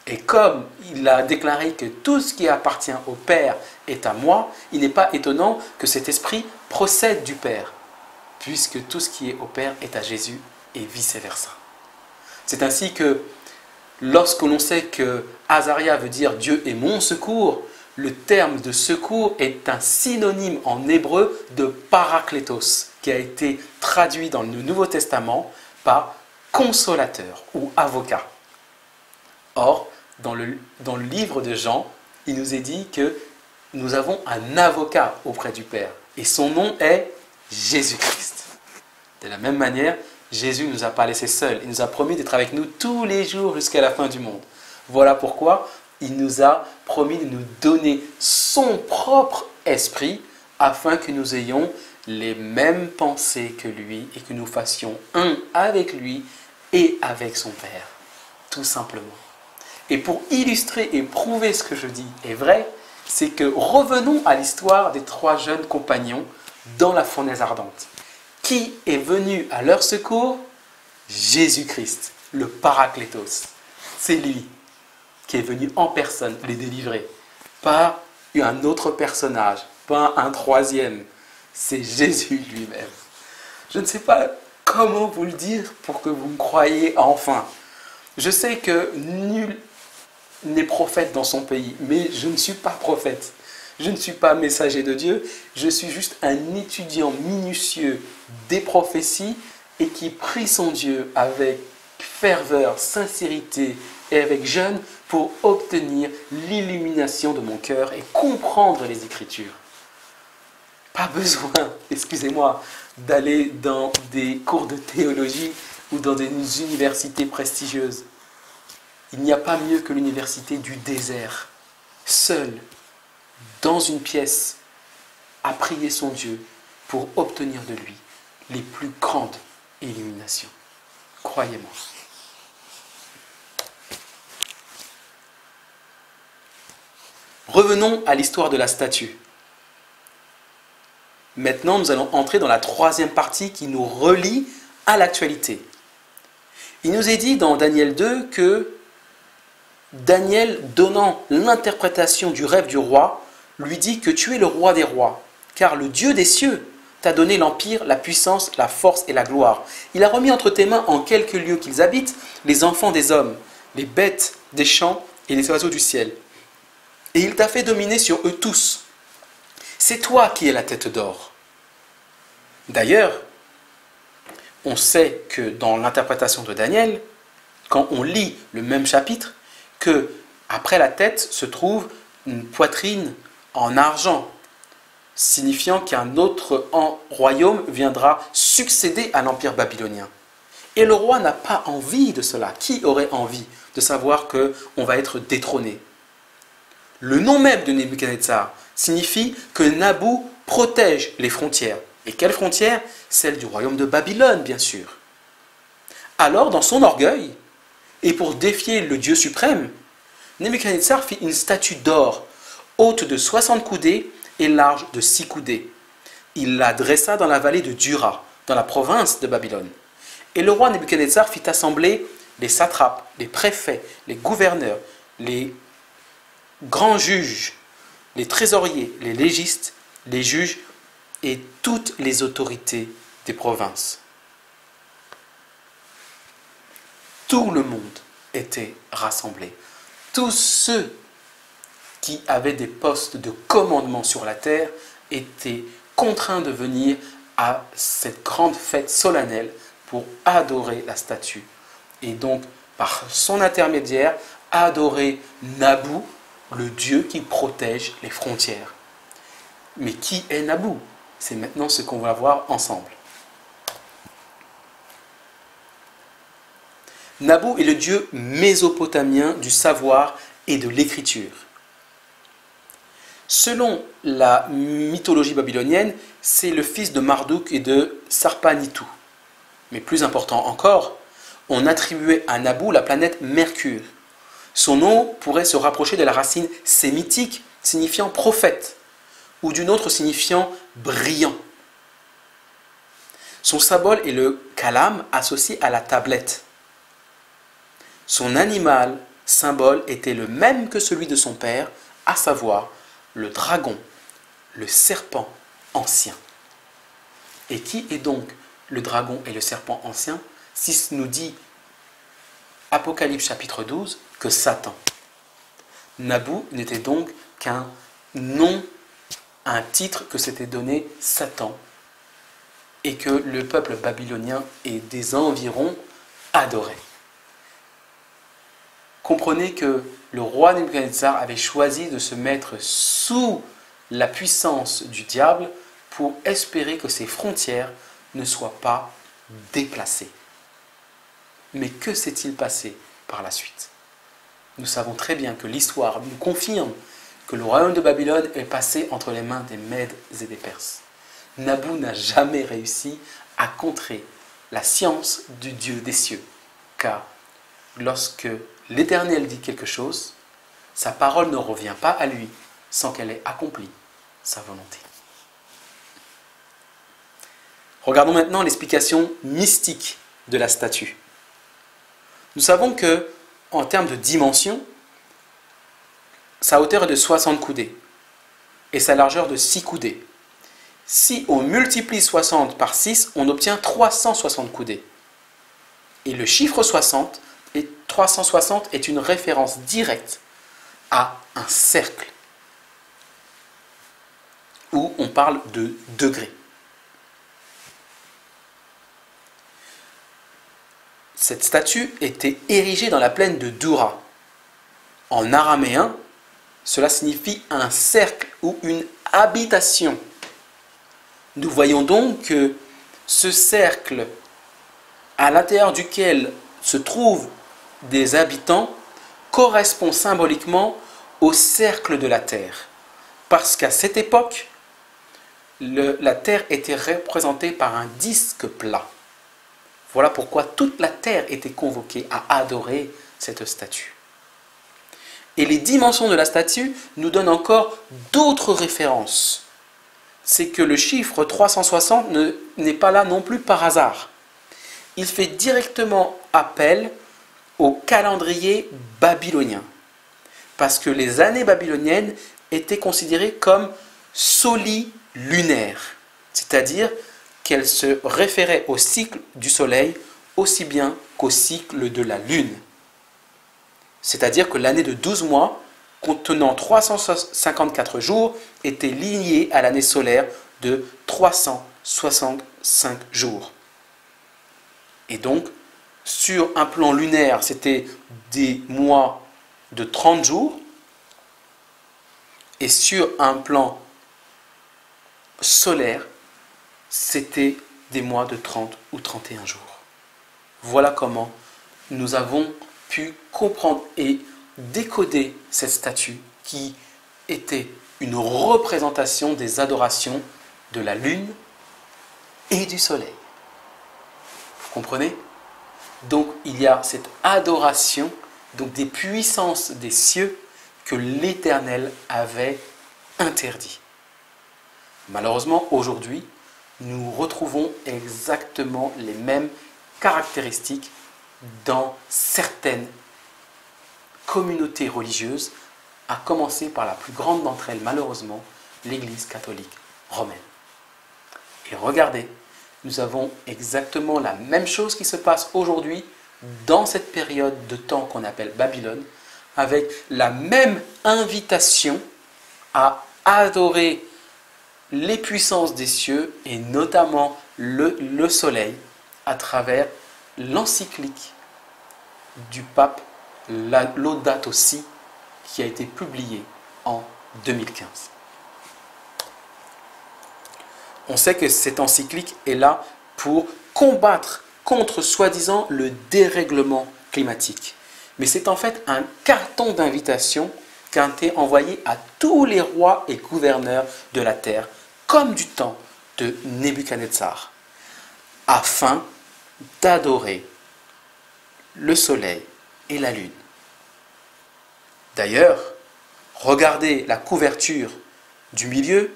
Et comme il a déclaré que tout ce qui appartient au Père est à moi, il n'est pas étonnant que cet esprit procède du Père, puisque tout ce qui est au Père est à Jésus et vice-versa. C'est ainsi que lorsque l'on sait que Azaria veut dire Dieu est mon secours, le terme de secours est un synonyme en hébreu de paraklétos, qui a été traduit dans le Nouveau Testament par consolateur ou avocat. Or, dans le livre de Jean, il nous est dit que nous avons un avocat auprès du Père, et son nom est Jésus-Christ. De la même manière, Jésus ne nous a pas laissés seuls, il nous a promis d'être avec nous tous les jours jusqu'à la fin du monde. Voilà pourquoi il nous a promis de nous donner son propre esprit afin que nous ayons les mêmes pensées que lui et que nous fassions un avec lui et avec son Père, tout simplement. Et pour illustrer et prouver ce que je dis est vrai, c'est que revenons à l'histoire des 3 jeunes compagnons dans la fournaise ardente. Qui est venu à leur secours? Jésus-Christ, le Paraklétos. C'est lui qui est venu en personne les délivrer. Pas un autre personnage, pas un troisième. C'est Jésus lui-même. Je ne sais pas comment vous le dire pour que vous me croyiez enfin. Je sais que nul n'est prophète dans son pays, mais je ne suis pas prophète. Je ne suis pas messager de Dieu, je suis juste un étudiant minutieux des prophéties et qui prie son Dieu avec ferveur, sincérité et avec jeûne pour obtenir l'illumination de mon cœur et comprendre les Écritures. Pas besoin, excusez-moi, d'aller dans des cours de théologie ou dans des universités prestigieuses. Il n'y a pas mieux que l'université du désert, seul, dans une pièce, à prier son Dieu pour obtenir de lui les plus grandes illuminations. Croyez-moi. Revenons à l'histoire de la statue. Maintenant, nous allons entrer dans la 3e partie qui nous relie à l'actualité. Il nous est dit dans Daniel 2 que Daniel, donnant l'interprétation du rêve du roi, lui dit que tu es le roi des rois, car le Dieu des cieux t'a donné l'empire, la puissance, la force et la gloire. Il a remis entre tes mains en quelques lieux qu'ils habitent les enfants des hommes, les bêtes des champs et les oiseaux du ciel. Et il t'a fait dominer sur eux tous. C'est toi qui es la tête d'or. D'ailleurs, on sait que dans l'interprétation de Daniel, quand on lit le même chapitre, que après la tête se trouve une poitrine en argent, signifiant qu'un autre royaume viendra succéder à l'empire babylonien. Et le roi n'a pas envie de cela. Qui aurait envie de savoir qu'on va être détrôné? Le nom même de Nebuchadnezzar signifie que Nabou protège les frontières. Et quelles frontières? Celles du royaume de Babylone, bien sûr. Alors, dans son orgueil, et pour défier le Dieu suprême, Nebuchadnezzar fit une statue d'or, haute de 60 coudées et large de 6 coudées. Il la dressa dans la vallée de Dura, dans la province de Babylone. Et le roi Nebuchadnezzar fit assembler les satrapes, les préfets, les gouverneurs, les grands juges, les trésoriers, les légistes, les juges et toutes les autorités des provinces. Tout le monde était rassemblé. Tous ceux qui avaient des postes de commandement sur la terre étaient contraints de venir à cette grande fête solennelle pour adorer la statue. Et donc, par son intermédiaire, adorer Nabou, le Dieu qui protège les frontières. Mais qui est Nabou? C'est maintenant ce qu'on va voir ensemble. Nabou est le dieu mésopotamien du savoir et de l'écriture. Selon la mythologie babylonienne, c'est le fils de Marduk et de Sarpanitou. Mais plus important encore, on attribuait à Nabu la planète Mercure. Son nom pourrait se rapprocher de la racine sémitique signifiant prophète, ou d'une autre signifiant brillant. Son symbole est le calame associé à la tablette. Son animal symbole était le même que celui de son père, à savoir le dragon, le serpent ancien. Et qui est donc le dragon et le serpent ancien, si ce nous dit Apocalypse chapitre 12 que Satan. Nabu n'était donc qu'un nom, un titre que s'était donné Satan et que le peuple babylonien et des environs adoraient. Comprenez que le roi Nebuchadnezzar avait choisi de se mettre sous la puissance du diable pour espérer que ses frontières ne soient pas déplacées. Mais que s'est-il passé par la suite? Nous savons très bien que l'histoire nous confirme que le royaume de Babylone est passé entre les mains des Mèdes et des Perses. Nabu n'a jamais réussi à contrer la science du Dieu des cieux, car lorsque l'Éternel dit quelque chose, sa parole ne revient pas à lui sans qu'elle ait accompli sa volonté. Regardons maintenant l'explication mystique de la statue. Nous savons que, en termes de dimension, sa hauteur est de 60 coudées et sa largeur de 6 coudées. Si on multiplie 60 par 6, on obtient 360 coudées. Et le chiffre 360 est une référence directe à un cercle où on parle de degrés. Cette statue était érigée dans la plaine de Dura. En araméen, cela signifie un cercle ou une habitation. Nous voyons donc que ce cercle à l'intérieur duquel se trouvent des habitants correspond symboliquement au cercle de la terre. Parce qu'à cette époque, la terre était représentée par un disque plat. Voilà pourquoi toute la terre était convoquée à adorer cette statue. Et les dimensions de la statue nous donnent encore d'autres références. C'est que le chiffre 360 n'est pas là non plus par hasard. Il fait directement appel au calendrier babylonien. Parce que les années babyloniennes étaient considérées comme solilunaires. C'est-à-dire qu'elles se référaient au cycle du soleil aussi bien qu'au cycle de la lune. C'est-à-dire que l'année de 12 mois, contenant 354 jours, était liée à l'année solaire de 365 jours. Et donc, sur un plan lunaire, c'était des mois de 30 jours. Et sur un plan solaire, c'était des mois de 30 ou 31 jours. Voilà comment nous avons pu comprendre et décoder cette statue qui était une représentation des adorations de la lune et du soleil. Vous comprenez? Donc il y a cette adoration donc des puissances des cieux que l'Éternel avait interdit. Malheureusement, aujourd'hui, nous retrouvons exactement les mêmes caractéristiques dans certaines communautés religieuses, à commencer par la plus grande d'entre elles, malheureusement, l'Église catholique romaine. Et regardez, nous avons exactement la même chose qui se passe aujourd'hui dans cette période de temps qu'on appelle Babylone, avec la même invitation à adorer les puissances des cieux et notamment le soleil à travers l'encyclique du pape Laudato Si qui a été publiée en 2015. On sait que cette encyclique est là pour combattre contre soi-disant le dérèglement climatique. mais c'est en fait un carton d'invitation qui a été envoyé à tous les rois et gouverneurs de la terre, comme du temps de Nebuchadnezzar, afin d'adorer le soleil et la lune. D'ailleurs, regardez la couverture du milieu,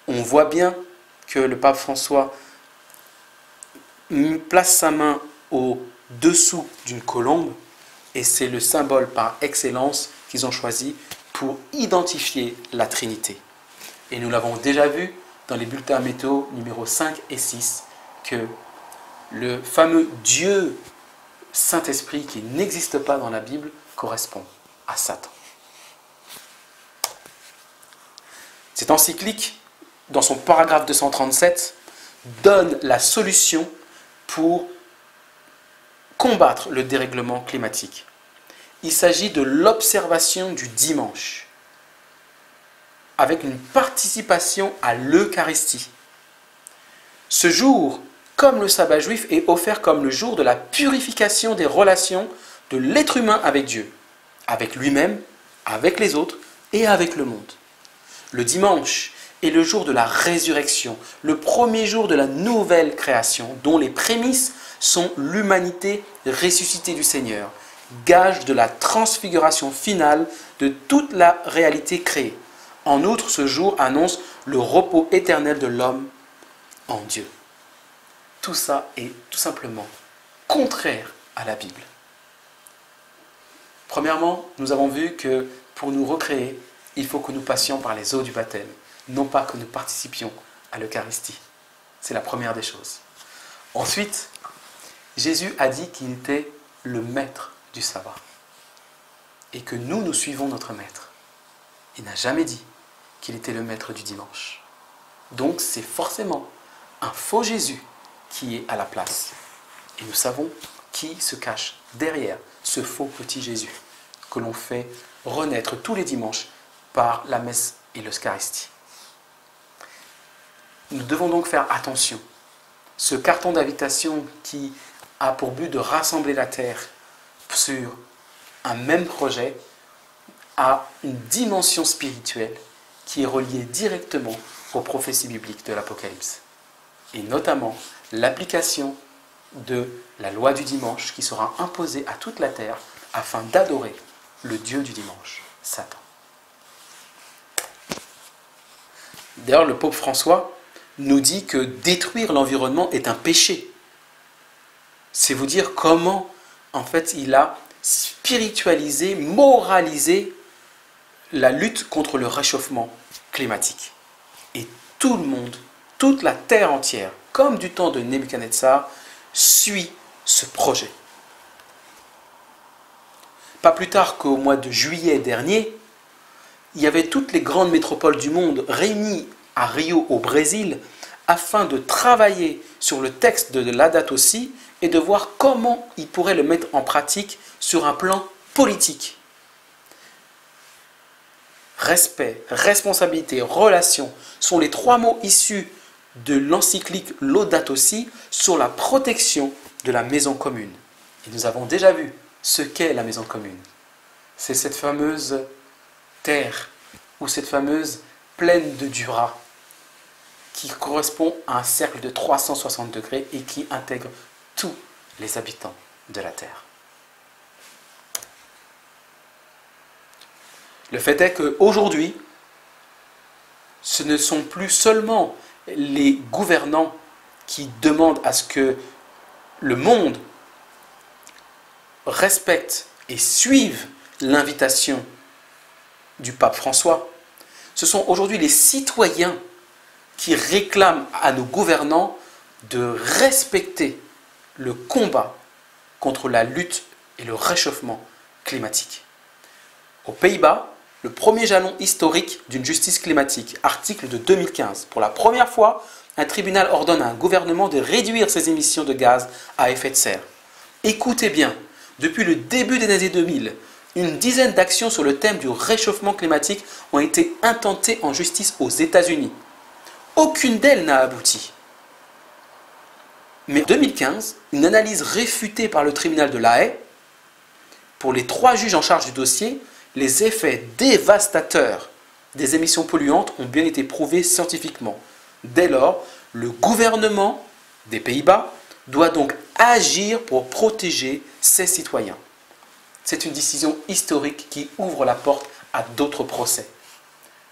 on voit bien que le pape François place sa main au-dessous d'une colombe et c'est le symbole par excellence qu'ils ont choisi pour identifier la Trinité. Et nous l'avons déjà vu dans les bulletins météo numéros 5 et 6 que le fameux Dieu Saint-Esprit qui n'existe pas dans la Bible correspond à Satan. Cette encyclique, dans son paragraphe 237, donne la solution pour combattre le dérèglement climatique. Il s'agit de l'observation du dimanche, avec une participation à l'Eucharistie. Ce jour, comme le sabbat juif, est offert comme le jour de la purification des relations de l'être humain avec Dieu, avec lui-même, avec les autres et avec le monde. Le dimanche est le jour de la résurrection, le premier jour de la nouvelle création, dont les prémices sont l'humanité ressuscitée du Seigneur, gage de la transfiguration finale de toute la réalité créée. En outre, ce jour annonce le repos éternel de l'homme en Dieu. Tout ça est tout simplement contraire à la Bible. Premièrement, nous avons vu que pour nous recréer, il faut que nous passions par les eaux du baptême, non pas que nous participions à l'Eucharistie. C'est la première des choses. Ensuite, Jésus a dit qu'il était le maître du sabbat et que nous suivons notre maître. Il n'a jamais dit qu'il était le maître du dimanche. Donc c'est forcément un faux Jésus qui est à la place. Et nous savons qui se cache derrière ce faux petit Jésus que l'on fait renaître tous les dimanches par la messe et l'Eucharistie. Nous devons donc faire attention. Ce carton d'invitation qui a pour but de rassembler la terre sur un même projet a une dimension spirituelle qui est reliée directement aux prophéties bibliques de l'Apocalypse. Et notamment l'application de la loi du dimanche qui sera imposée à toute la terre afin d'adorer le Dieu du dimanche, Satan. D'ailleurs, le pape François nous dit que détruire l'environnement est un péché. C'est vous dire comment, en fait, il a spiritualisé, moralisé la lutte contre le réchauffement climatique. Et tout le monde, toute la terre entière, comme du temps de Nebuchadnezzar, suit ce projet. Pas plus tard qu'au mois de juillet dernier, il y avait toutes les grandes métropoles du monde réunies à Rio au Brésil afin de travailler sur le texte de Laudato Si et de voir comment ils pourraient le mettre en pratique sur un plan politique. Respect, responsabilité, relation sont les trois mots issus de l'encyclique Laudato Si sur la protection de la maison commune. Et nous avons déjà vu ce qu'est la maison commune. C'est cette fameuse terre ou cette fameuse plaine de Dura qui correspond à un cercle de 360 degrés et qui intègre tous les habitants de la terre. Le fait est qu'aujourd'hui, ce ne sont plus seulement les gouvernants qui demandent à ce que le monde respecte et suive l'invitation du pape François. Ce sont aujourd'hui les citoyens qui réclament à nos gouvernants de respecter le combat contre la lutte et le réchauffement climatique. Aux Pays-Bas, le premier jalon historique d'une justice climatique, article de 2015. Pour la première fois, un tribunal ordonne à un gouvernement de réduire ses émissions de gaz à effet de serre. Écoutez bien, depuis le début des années 2000, une dizaine d'actions sur le thème du réchauffement climatique ont été intentées en justice aux États-Unis. Aucune d'elles n'a abouti. Mais en 2015, une analyse réfutée par le tribunal de La Haye Pour les 3 juges en charge du dossier, les effets dévastateurs des émissions polluantes ont bien été prouvés scientifiquement. Dès lors, le gouvernement des Pays-Bas doit donc agir pour protéger ses citoyens. C'est une décision historique qui ouvre la porte à d'autres procès.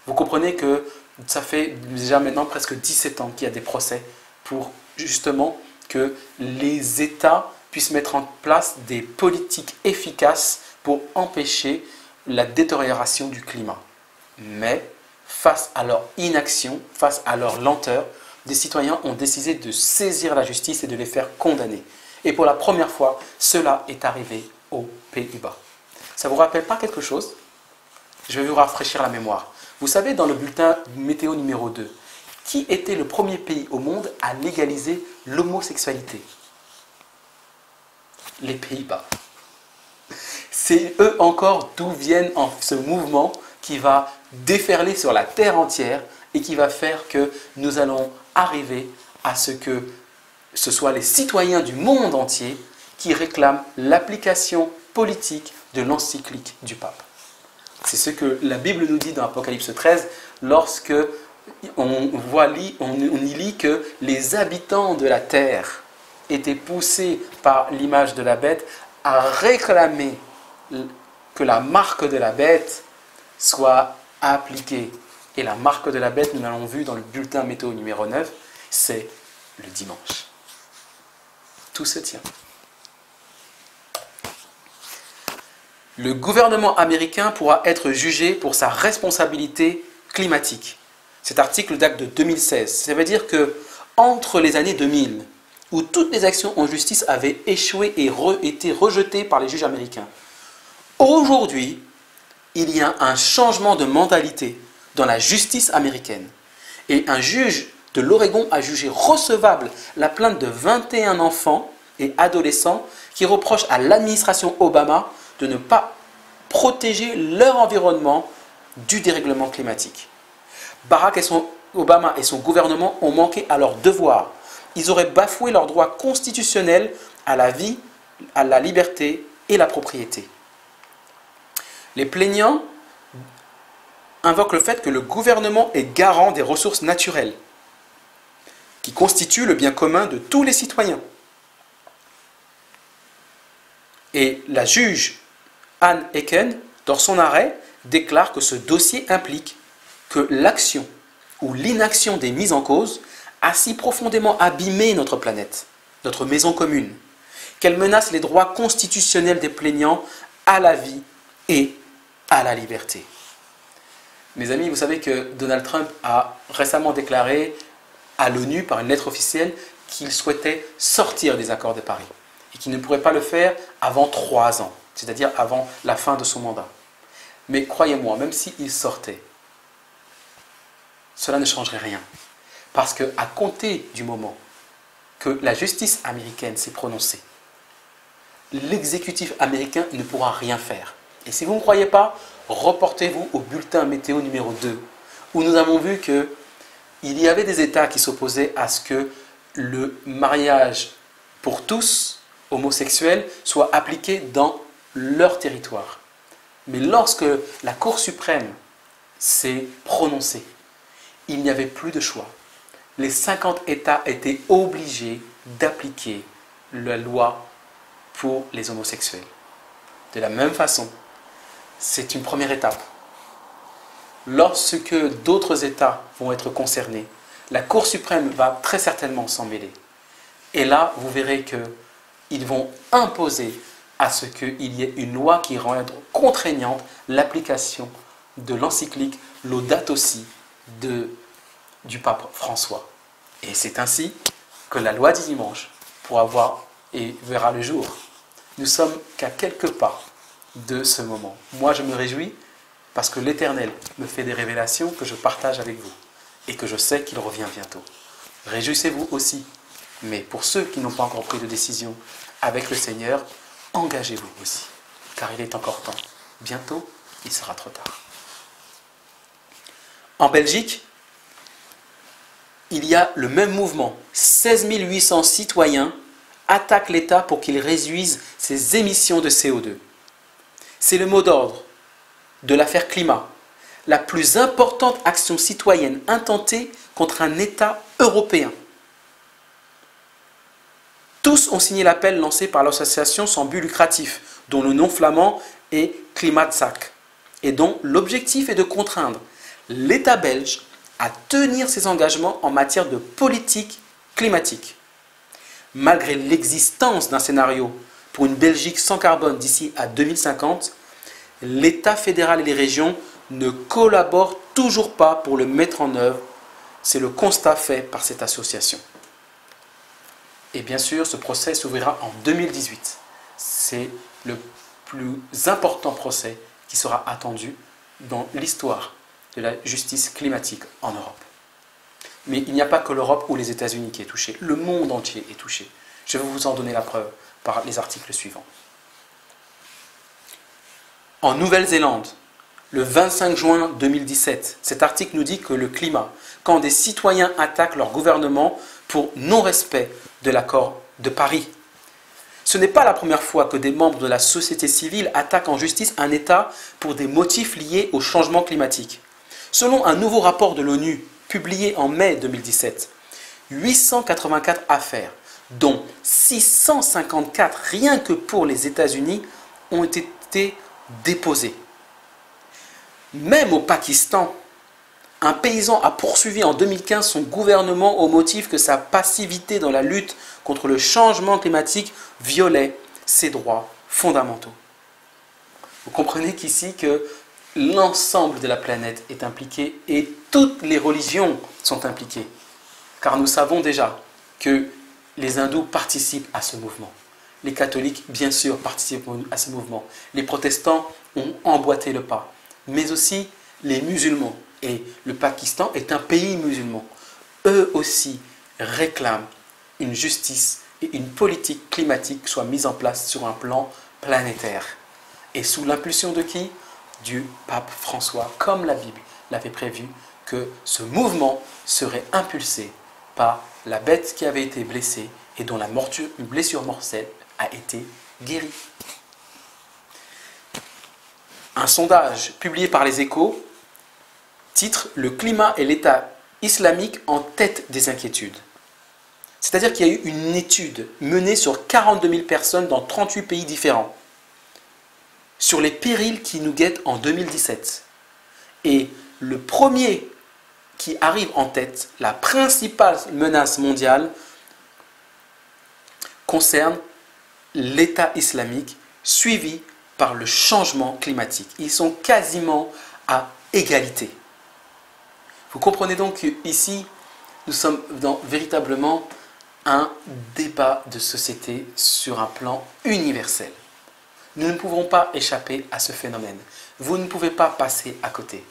Vous comprenez que ça fait déjà maintenant presque 17 ans qu'il y a des procès pour justement que les États puissent mettre en place des politiques efficaces pour empêcher la détérioration du climat. Mais face à leur inaction, face à leur lenteur, des citoyens ont décidé de saisir la justice et de les faire condamner. Et pour la première fois, cela est arrivé aux Pays-Bas. Ça ne vous rappelle pas quelque chose? Je vais vous rafraîchir la mémoire. Vous savez, dans le bulletin météo numéro 2, qui était le premier pays au monde à légaliser l'homosexualité? Les Pays-Bas. C'est eux encore d'où viennent ce mouvement qui va déferler sur la terre entière et qui va faire que nous allons arriver à ce que ce soit les citoyens du monde entier qui réclament l'application politique de l'encyclique du pape. C'est ce que la Bible nous dit dans Apocalypse 13 lorsque on y lit que les habitants de la terre étaient poussés par l'image de la bête à réclamer que la marque de la bête soit appliquée. Et la marque de la bête, nous l'avons vu dans le bulletin météo numéro 9, c'est le dimanche. Tout se tient. Le gouvernement américain pourra être jugé pour sa responsabilité climatique. Cet article date de 2016. Ça veut dire que entre les années 2000, où toutes les actions en justice avaient échoué et été rejetées par les juges américains, aujourd'hui, il y a un changement de mentalité dans la justice américaine. Et un juge de l'Oregon a jugé recevable la plainte de 21 enfants et adolescents qui reprochent à l'administration Obama de ne pas protéger leur environnement du dérèglement climatique. Obama et son gouvernement ont manqué à leur devoir. Ils auraient bafoué leurs droits constitutionnels à la vie, à la liberté et la propriété. Les plaignants invoquent le fait que le gouvernement est garant des ressources naturelles, qui constituent le bien commun de tous les citoyens. Et la juge Anne Eken, dans son arrêt, déclare que ce dossier implique que l'action ou l'inaction des mises en cause a si profondément abîmé notre planète, notre maison commune, qu'elle menace les droits constitutionnels des plaignants à la vie et à la liberté. Mes amis, vous savez que Donald Trump a récemment déclaré à l'ONU par une lettre officielle qu'il souhaitait sortir des accords de Paris et qu'il ne pourrait pas le faire avant 3 ans, c'est-à-dire avant la fin de son mandat. Mais croyez-moi, même s'il sortait, cela ne changerait rien. Parce qu'à compter du moment que la justice américaine s'est prononcée, l'exécutif américain ne pourra rien faire. Et si vous ne me croyez pas, reportez-vous au bulletin météo numéro 2, où nous avons vu qu'il y avait des États qui s'opposaient à ce que le mariage pour tous homosexuels soit appliqué dans leur territoire. Mais lorsque la Cour suprême s'est prononcée, il n'y avait plus de choix. Les 50 États étaient obligés d'appliquer la loi pour les homosexuels. De la même façon, c'est une première étape. Lorsque d'autres États vont être concernés, la Cour suprême va très certainement s'en mêler. Et là, vous verrez qu'ils vont imposer à ce qu'il y ait une loi qui rende contraignante l'application de l'encyclique Laudato Si du pape François. Et c'est ainsi que la loi du dimanche pourra voir et verra le jour. Nous sommes qu'à quelques pas de ce moment. Moi, je me réjouis parce que l'Éternel me fait des révélations que je partage avec vous et que je sais qu'il revient bientôt. Réjouissez-vous aussi. Mais pour ceux qui n'ont pas encore pris de décision avec le Seigneur, engagez-vous aussi, car il est encore temps. Bientôt, il sera trop tard. En Belgique, il y a le même mouvement. 16 800 citoyens attaquent l'État pour qu'il réduise ses émissions de CO2. C'est le mot d'ordre de l'affaire climat, la plus importante action citoyenne intentée contre un État européen. Tous ont signé l'appel lancé par l'association sans but lucratif, dont le nom flamand est Klimaatsak, et dont l'objectif est de contraindre l'État belge à tenir ses engagements en matière de politique climatique. Malgré l'existence d'un scénario pour une Belgique sans carbone d'ici à 2050, l'État fédéral et les régions ne collaborent toujours pas pour le mettre en œuvre. C'est le constat fait par cette association. Et bien sûr, ce procès s'ouvrira en 2018. C'est le plus important procès qui sera attendu dans l'histoire de la justice climatique en Europe. Mais il n'y a pas que l'Europe ou les États-Unis qui est touché. Le monde entier est touché. Je vais vous en donner la preuve par les articles suivants. En Nouvelle-Zélande, le 25 juin 2017, cet article nous dit que le climat, quand des citoyens attaquent leur gouvernement pour non-respect de l'accord de Paris. Ce n'est pas la première fois que des membres de la société civile attaquent en justice un État pour des motifs liés au changement climatique. Selon un nouveau rapport de l'ONU publié en mai 2017, 884 affaires, dont 654 rien que pour les États-Unis, ont été déposées. Même au Pakistan, un paysan a poursuivi en 2015 son gouvernement au motif que sa passivité dans la lutte contre le changement climatique violait ses droits fondamentaux. Vous comprenez qu'ici que l'ensemble de la planète est impliqué et toutes les religions sont impliquées. Car nous savons déjà que les hindous participent à ce mouvement. Les catholiques, bien sûr, participent à ce mouvement. Les protestants ont emboîté le pas. Mais aussi les musulmans. Et le Pakistan est un pays musulman. Eux aussi réclament une justice et une politique climatique soit mise en place sur un plan planétaire. Et sous l'impulsion de qui? Du pape François, comme la Bible l'avait prévu, que ce mouvement serait impulsé par la bête qui avait été blessée et dont une blessure mortelle a été guérie. Un sondage publié par les Échos titre « Le climat et l'État islamique en tête des inquiétudes ». C'est-à-dire qu'il y a eu une étude menée sur 42 000 personnes dans 38 pays différents sur les périls qui nous guettent en 2017. Et le premier qui arrive en tête, la principale menace mondiale, concerne l'État islamique suivi par le changement climatique. Ils sont quasiment à égalité. Vous comprenez donc qu'ici, nous sommes dans véritablement un débat de société sur un plan universel. Nous ne pouvons pas échapper à ce phénomène. Vous ne pouvez pas passer à côté.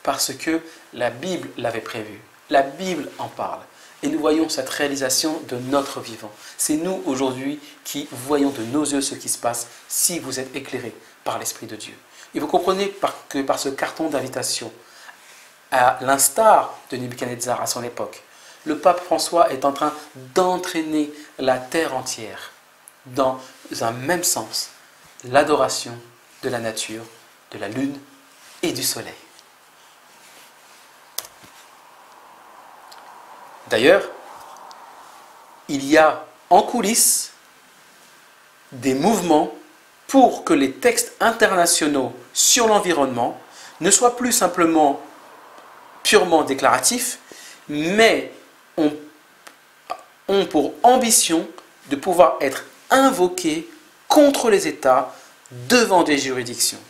Parce que la Bible l'avait prévu. La Bible en parle. Et nous voyons cette réalisation de notre vivant. C'est nous aujourd'hui qui voyons de nos yeux ce qui se passe si vous êtes éclairés par l'Esprit de Dieu. Et vous comprenez que par ce carton d'invitation, à l'instar de Nebuchadnezzar à son époque, le pape François est en train d'entraîner la terre entière dans un même sens, l'adoration de la nature, de la lune et du soleil. D'ailleurs, il y a en coulisses des mouvements pour que les textes internationaux sur l'environnement ne soient plus simplement purement déclaratifs, mais ont pour ambition de pouvoir être invoqués contre les États devant des juridictions.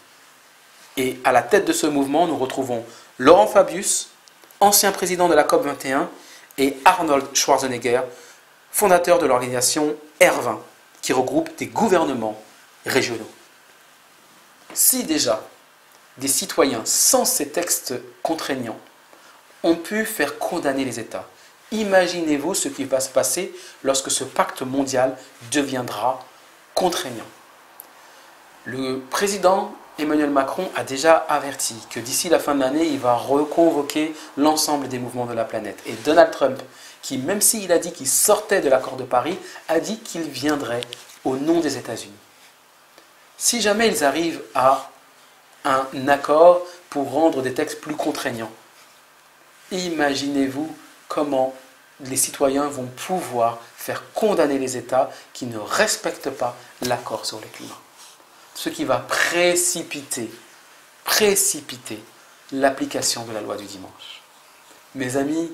Et à la tête de ce mouvement, nous retrouvons Laurent Fabius, ancien président de la COP 21, et Arnold Schwarzenegger, fondateur de l'organisation R20, qui regroupe des gouvernements régionaux. Si déjà des citoyens sans ces textes contraignants ont pu faire condamner les États, imaginez-vous ce qui va se passer lorsque ce pacte mondial deviendra contraignant. Le président Emmanuel Macron a déjà averti que d'ici la fin de l'année, il va reconvoquer l'ensemble des mouvements de la planète. Et Donald Trump, qui même s'il a dit qu'il sortait de l'accord de Paris, a dit qu'il viendrait au nom des États-Unis. Si jamais ils arrivent à un accord pour rendre des textes plus contraignants, imaginez-vous comment les citoyens vont pouvoir faire condamner les États qui ne respectent pas l'accord sur le climat. Ce qui va précipiter l'application de la loi du dimanche. Mes amis,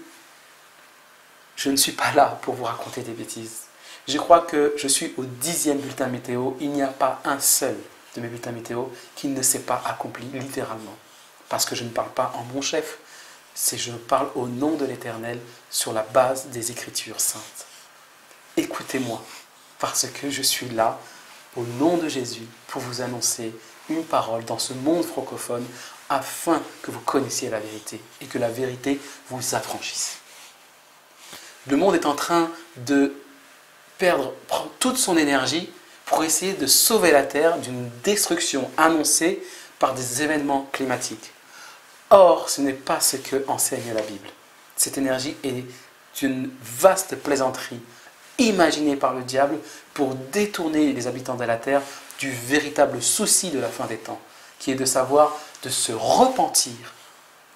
je ne suis pas là pour vous raconter des bêtises. Je crois que je suis au 10e bulletin météo. Il n'y a pas un seul de mes bulletins météo qui ne s'est pas accompli littéralement. Parce que je ne parle pas en bon chef, je parle au nom de l'Éternel sur la base des Écritures saintes. Écoutez-moi, parce que je suis là, au nom de Jésus, pour vous annoncer une parole dans ce monde francophone afin que vous connaissiez la vérité et que la vérité vous affranchisse. Le monde est en train de prendre toute son énergie pour essayer de sauver la Terre d'une destruction annoncée par des événements climatiques. Or, ce n'est pas ce que enseigne la Bible. Cette énergie est une vaste plaisanterie imaginée par le diable pour détourner les habitants de la Terre du véritable souci de la fin des temps, qui est de savoir de se repentir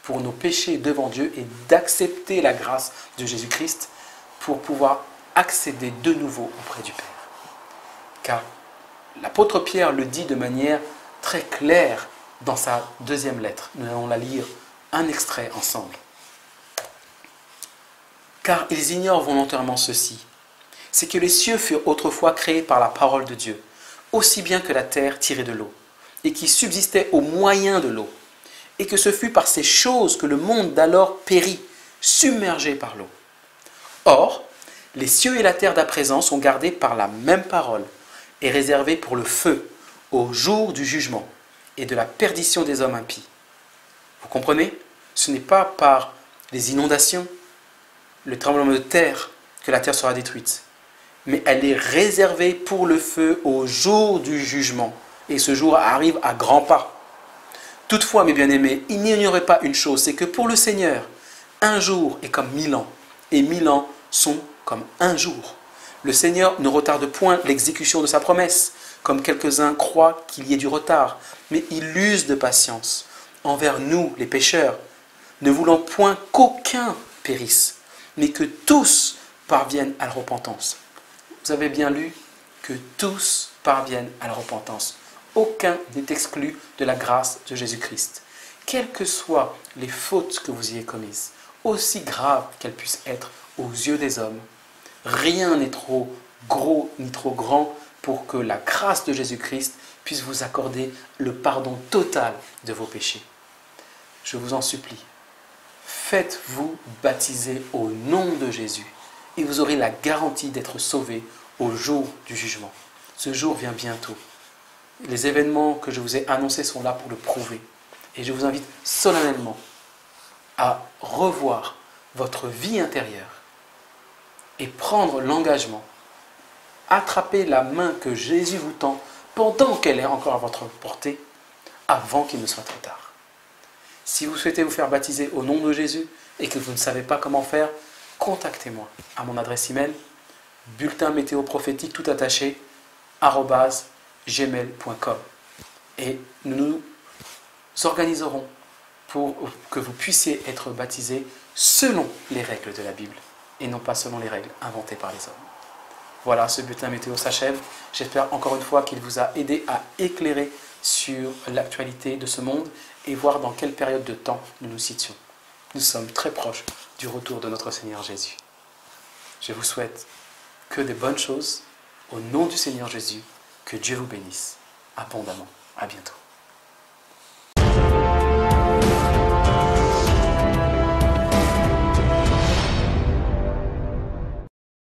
pour nos péchés devant Dieu et d'accepter la grâce de Jésus-Christ pour pouvoir accéder de nouveau auprès du Père. Car l'apôtre Pierre le dit de manière très claire dans sa deuxième lettre. Nous allons la lire un extrait ensemble. Car ils ignorent volontairement ceci, c'est que les cieux furent autrefois créés par la parole de Dieu, aussi bien que la terre tirée de l'eau, et qui subsistait au moyen de l'eau, et que ce fut par ces choses que le monde d'alors périt, submergé par l'eau. Or, les cieux et la terre d'à présent sont gardés par la même parole, et réservés pour le feu, au jour du jugement, et de la perdition des hommes impies. Vous comprenez? Ce n'est pas par les inondations, le tremblement de terre, que la terre sera détruite. Mais elle est réservée pour le feu au jour du jugement. Et ce jour arrive à grands pas. Toutefois, mes bien-aimés, il n'y aurait pas une chose, c'est que pour le Seigneur, un jour est comme 1000 ans, et 1000 ans sont comme un jour. Le Seigneur ne retarde point l'exécution de sa promesse, comme quelques-uns croient qu'il y ait du retard, mais il use de patience envers nous, les pécheurs, ne voulant point qu'aucun périsse, mais que tous parviennent à la repentance. Vous avez bien lu que tous parviennent à la repentance. Aucun n'est exclu de la grâce de Jésus-Christ. Quelles que soient les fautes que vous ayez commises, aussi graves qu'elles puissent être aux yeux des hommes, rien n'est trop gros ni trop grand pour que la grâce de Jésus-Christ puisse vous accorder le pardon total de vos péchés. Je vous en supplie, faites-vous baptiser au nom de Jésus et vous aurez la garantie d'être sauvés au jour du jugement. Ce jour vient bientôt. Les événements que je vous ai annoncés sont là pour le prouver. Et je vous invite solennellement à revoir votre vie intérieure et prendre l'engagement, attraper la main que Jésus vous tend pendant qu'elle est encore à votre portée, avant qu'il ne soit trop tard. Si vous souhaitez vous faire baptiser au nom de Jésus et que vous ne savez pas comment faire, contactez-moi à mon adresse email bulletin météo prophétique tout attaché @gmail.com et nous nous organiserons pour que vous puissiez être baptisés selon les règles de la Bible et non pas selon les règles inventées par les hommes. Voilà, ce bulletin météo s'achève. J'espère encore une fois qu'il vous a aidé à éclairer sur l'actualité de ce monde et voir dans quelle période de temps nous nous situons. Nous sommes très proches du retour de notre Seigneur Jésus. Je vous souhaite que des bonnes choses. Au nom du Seigneur Jésus, que Dieu vous bénisse abondamment. À bientôt.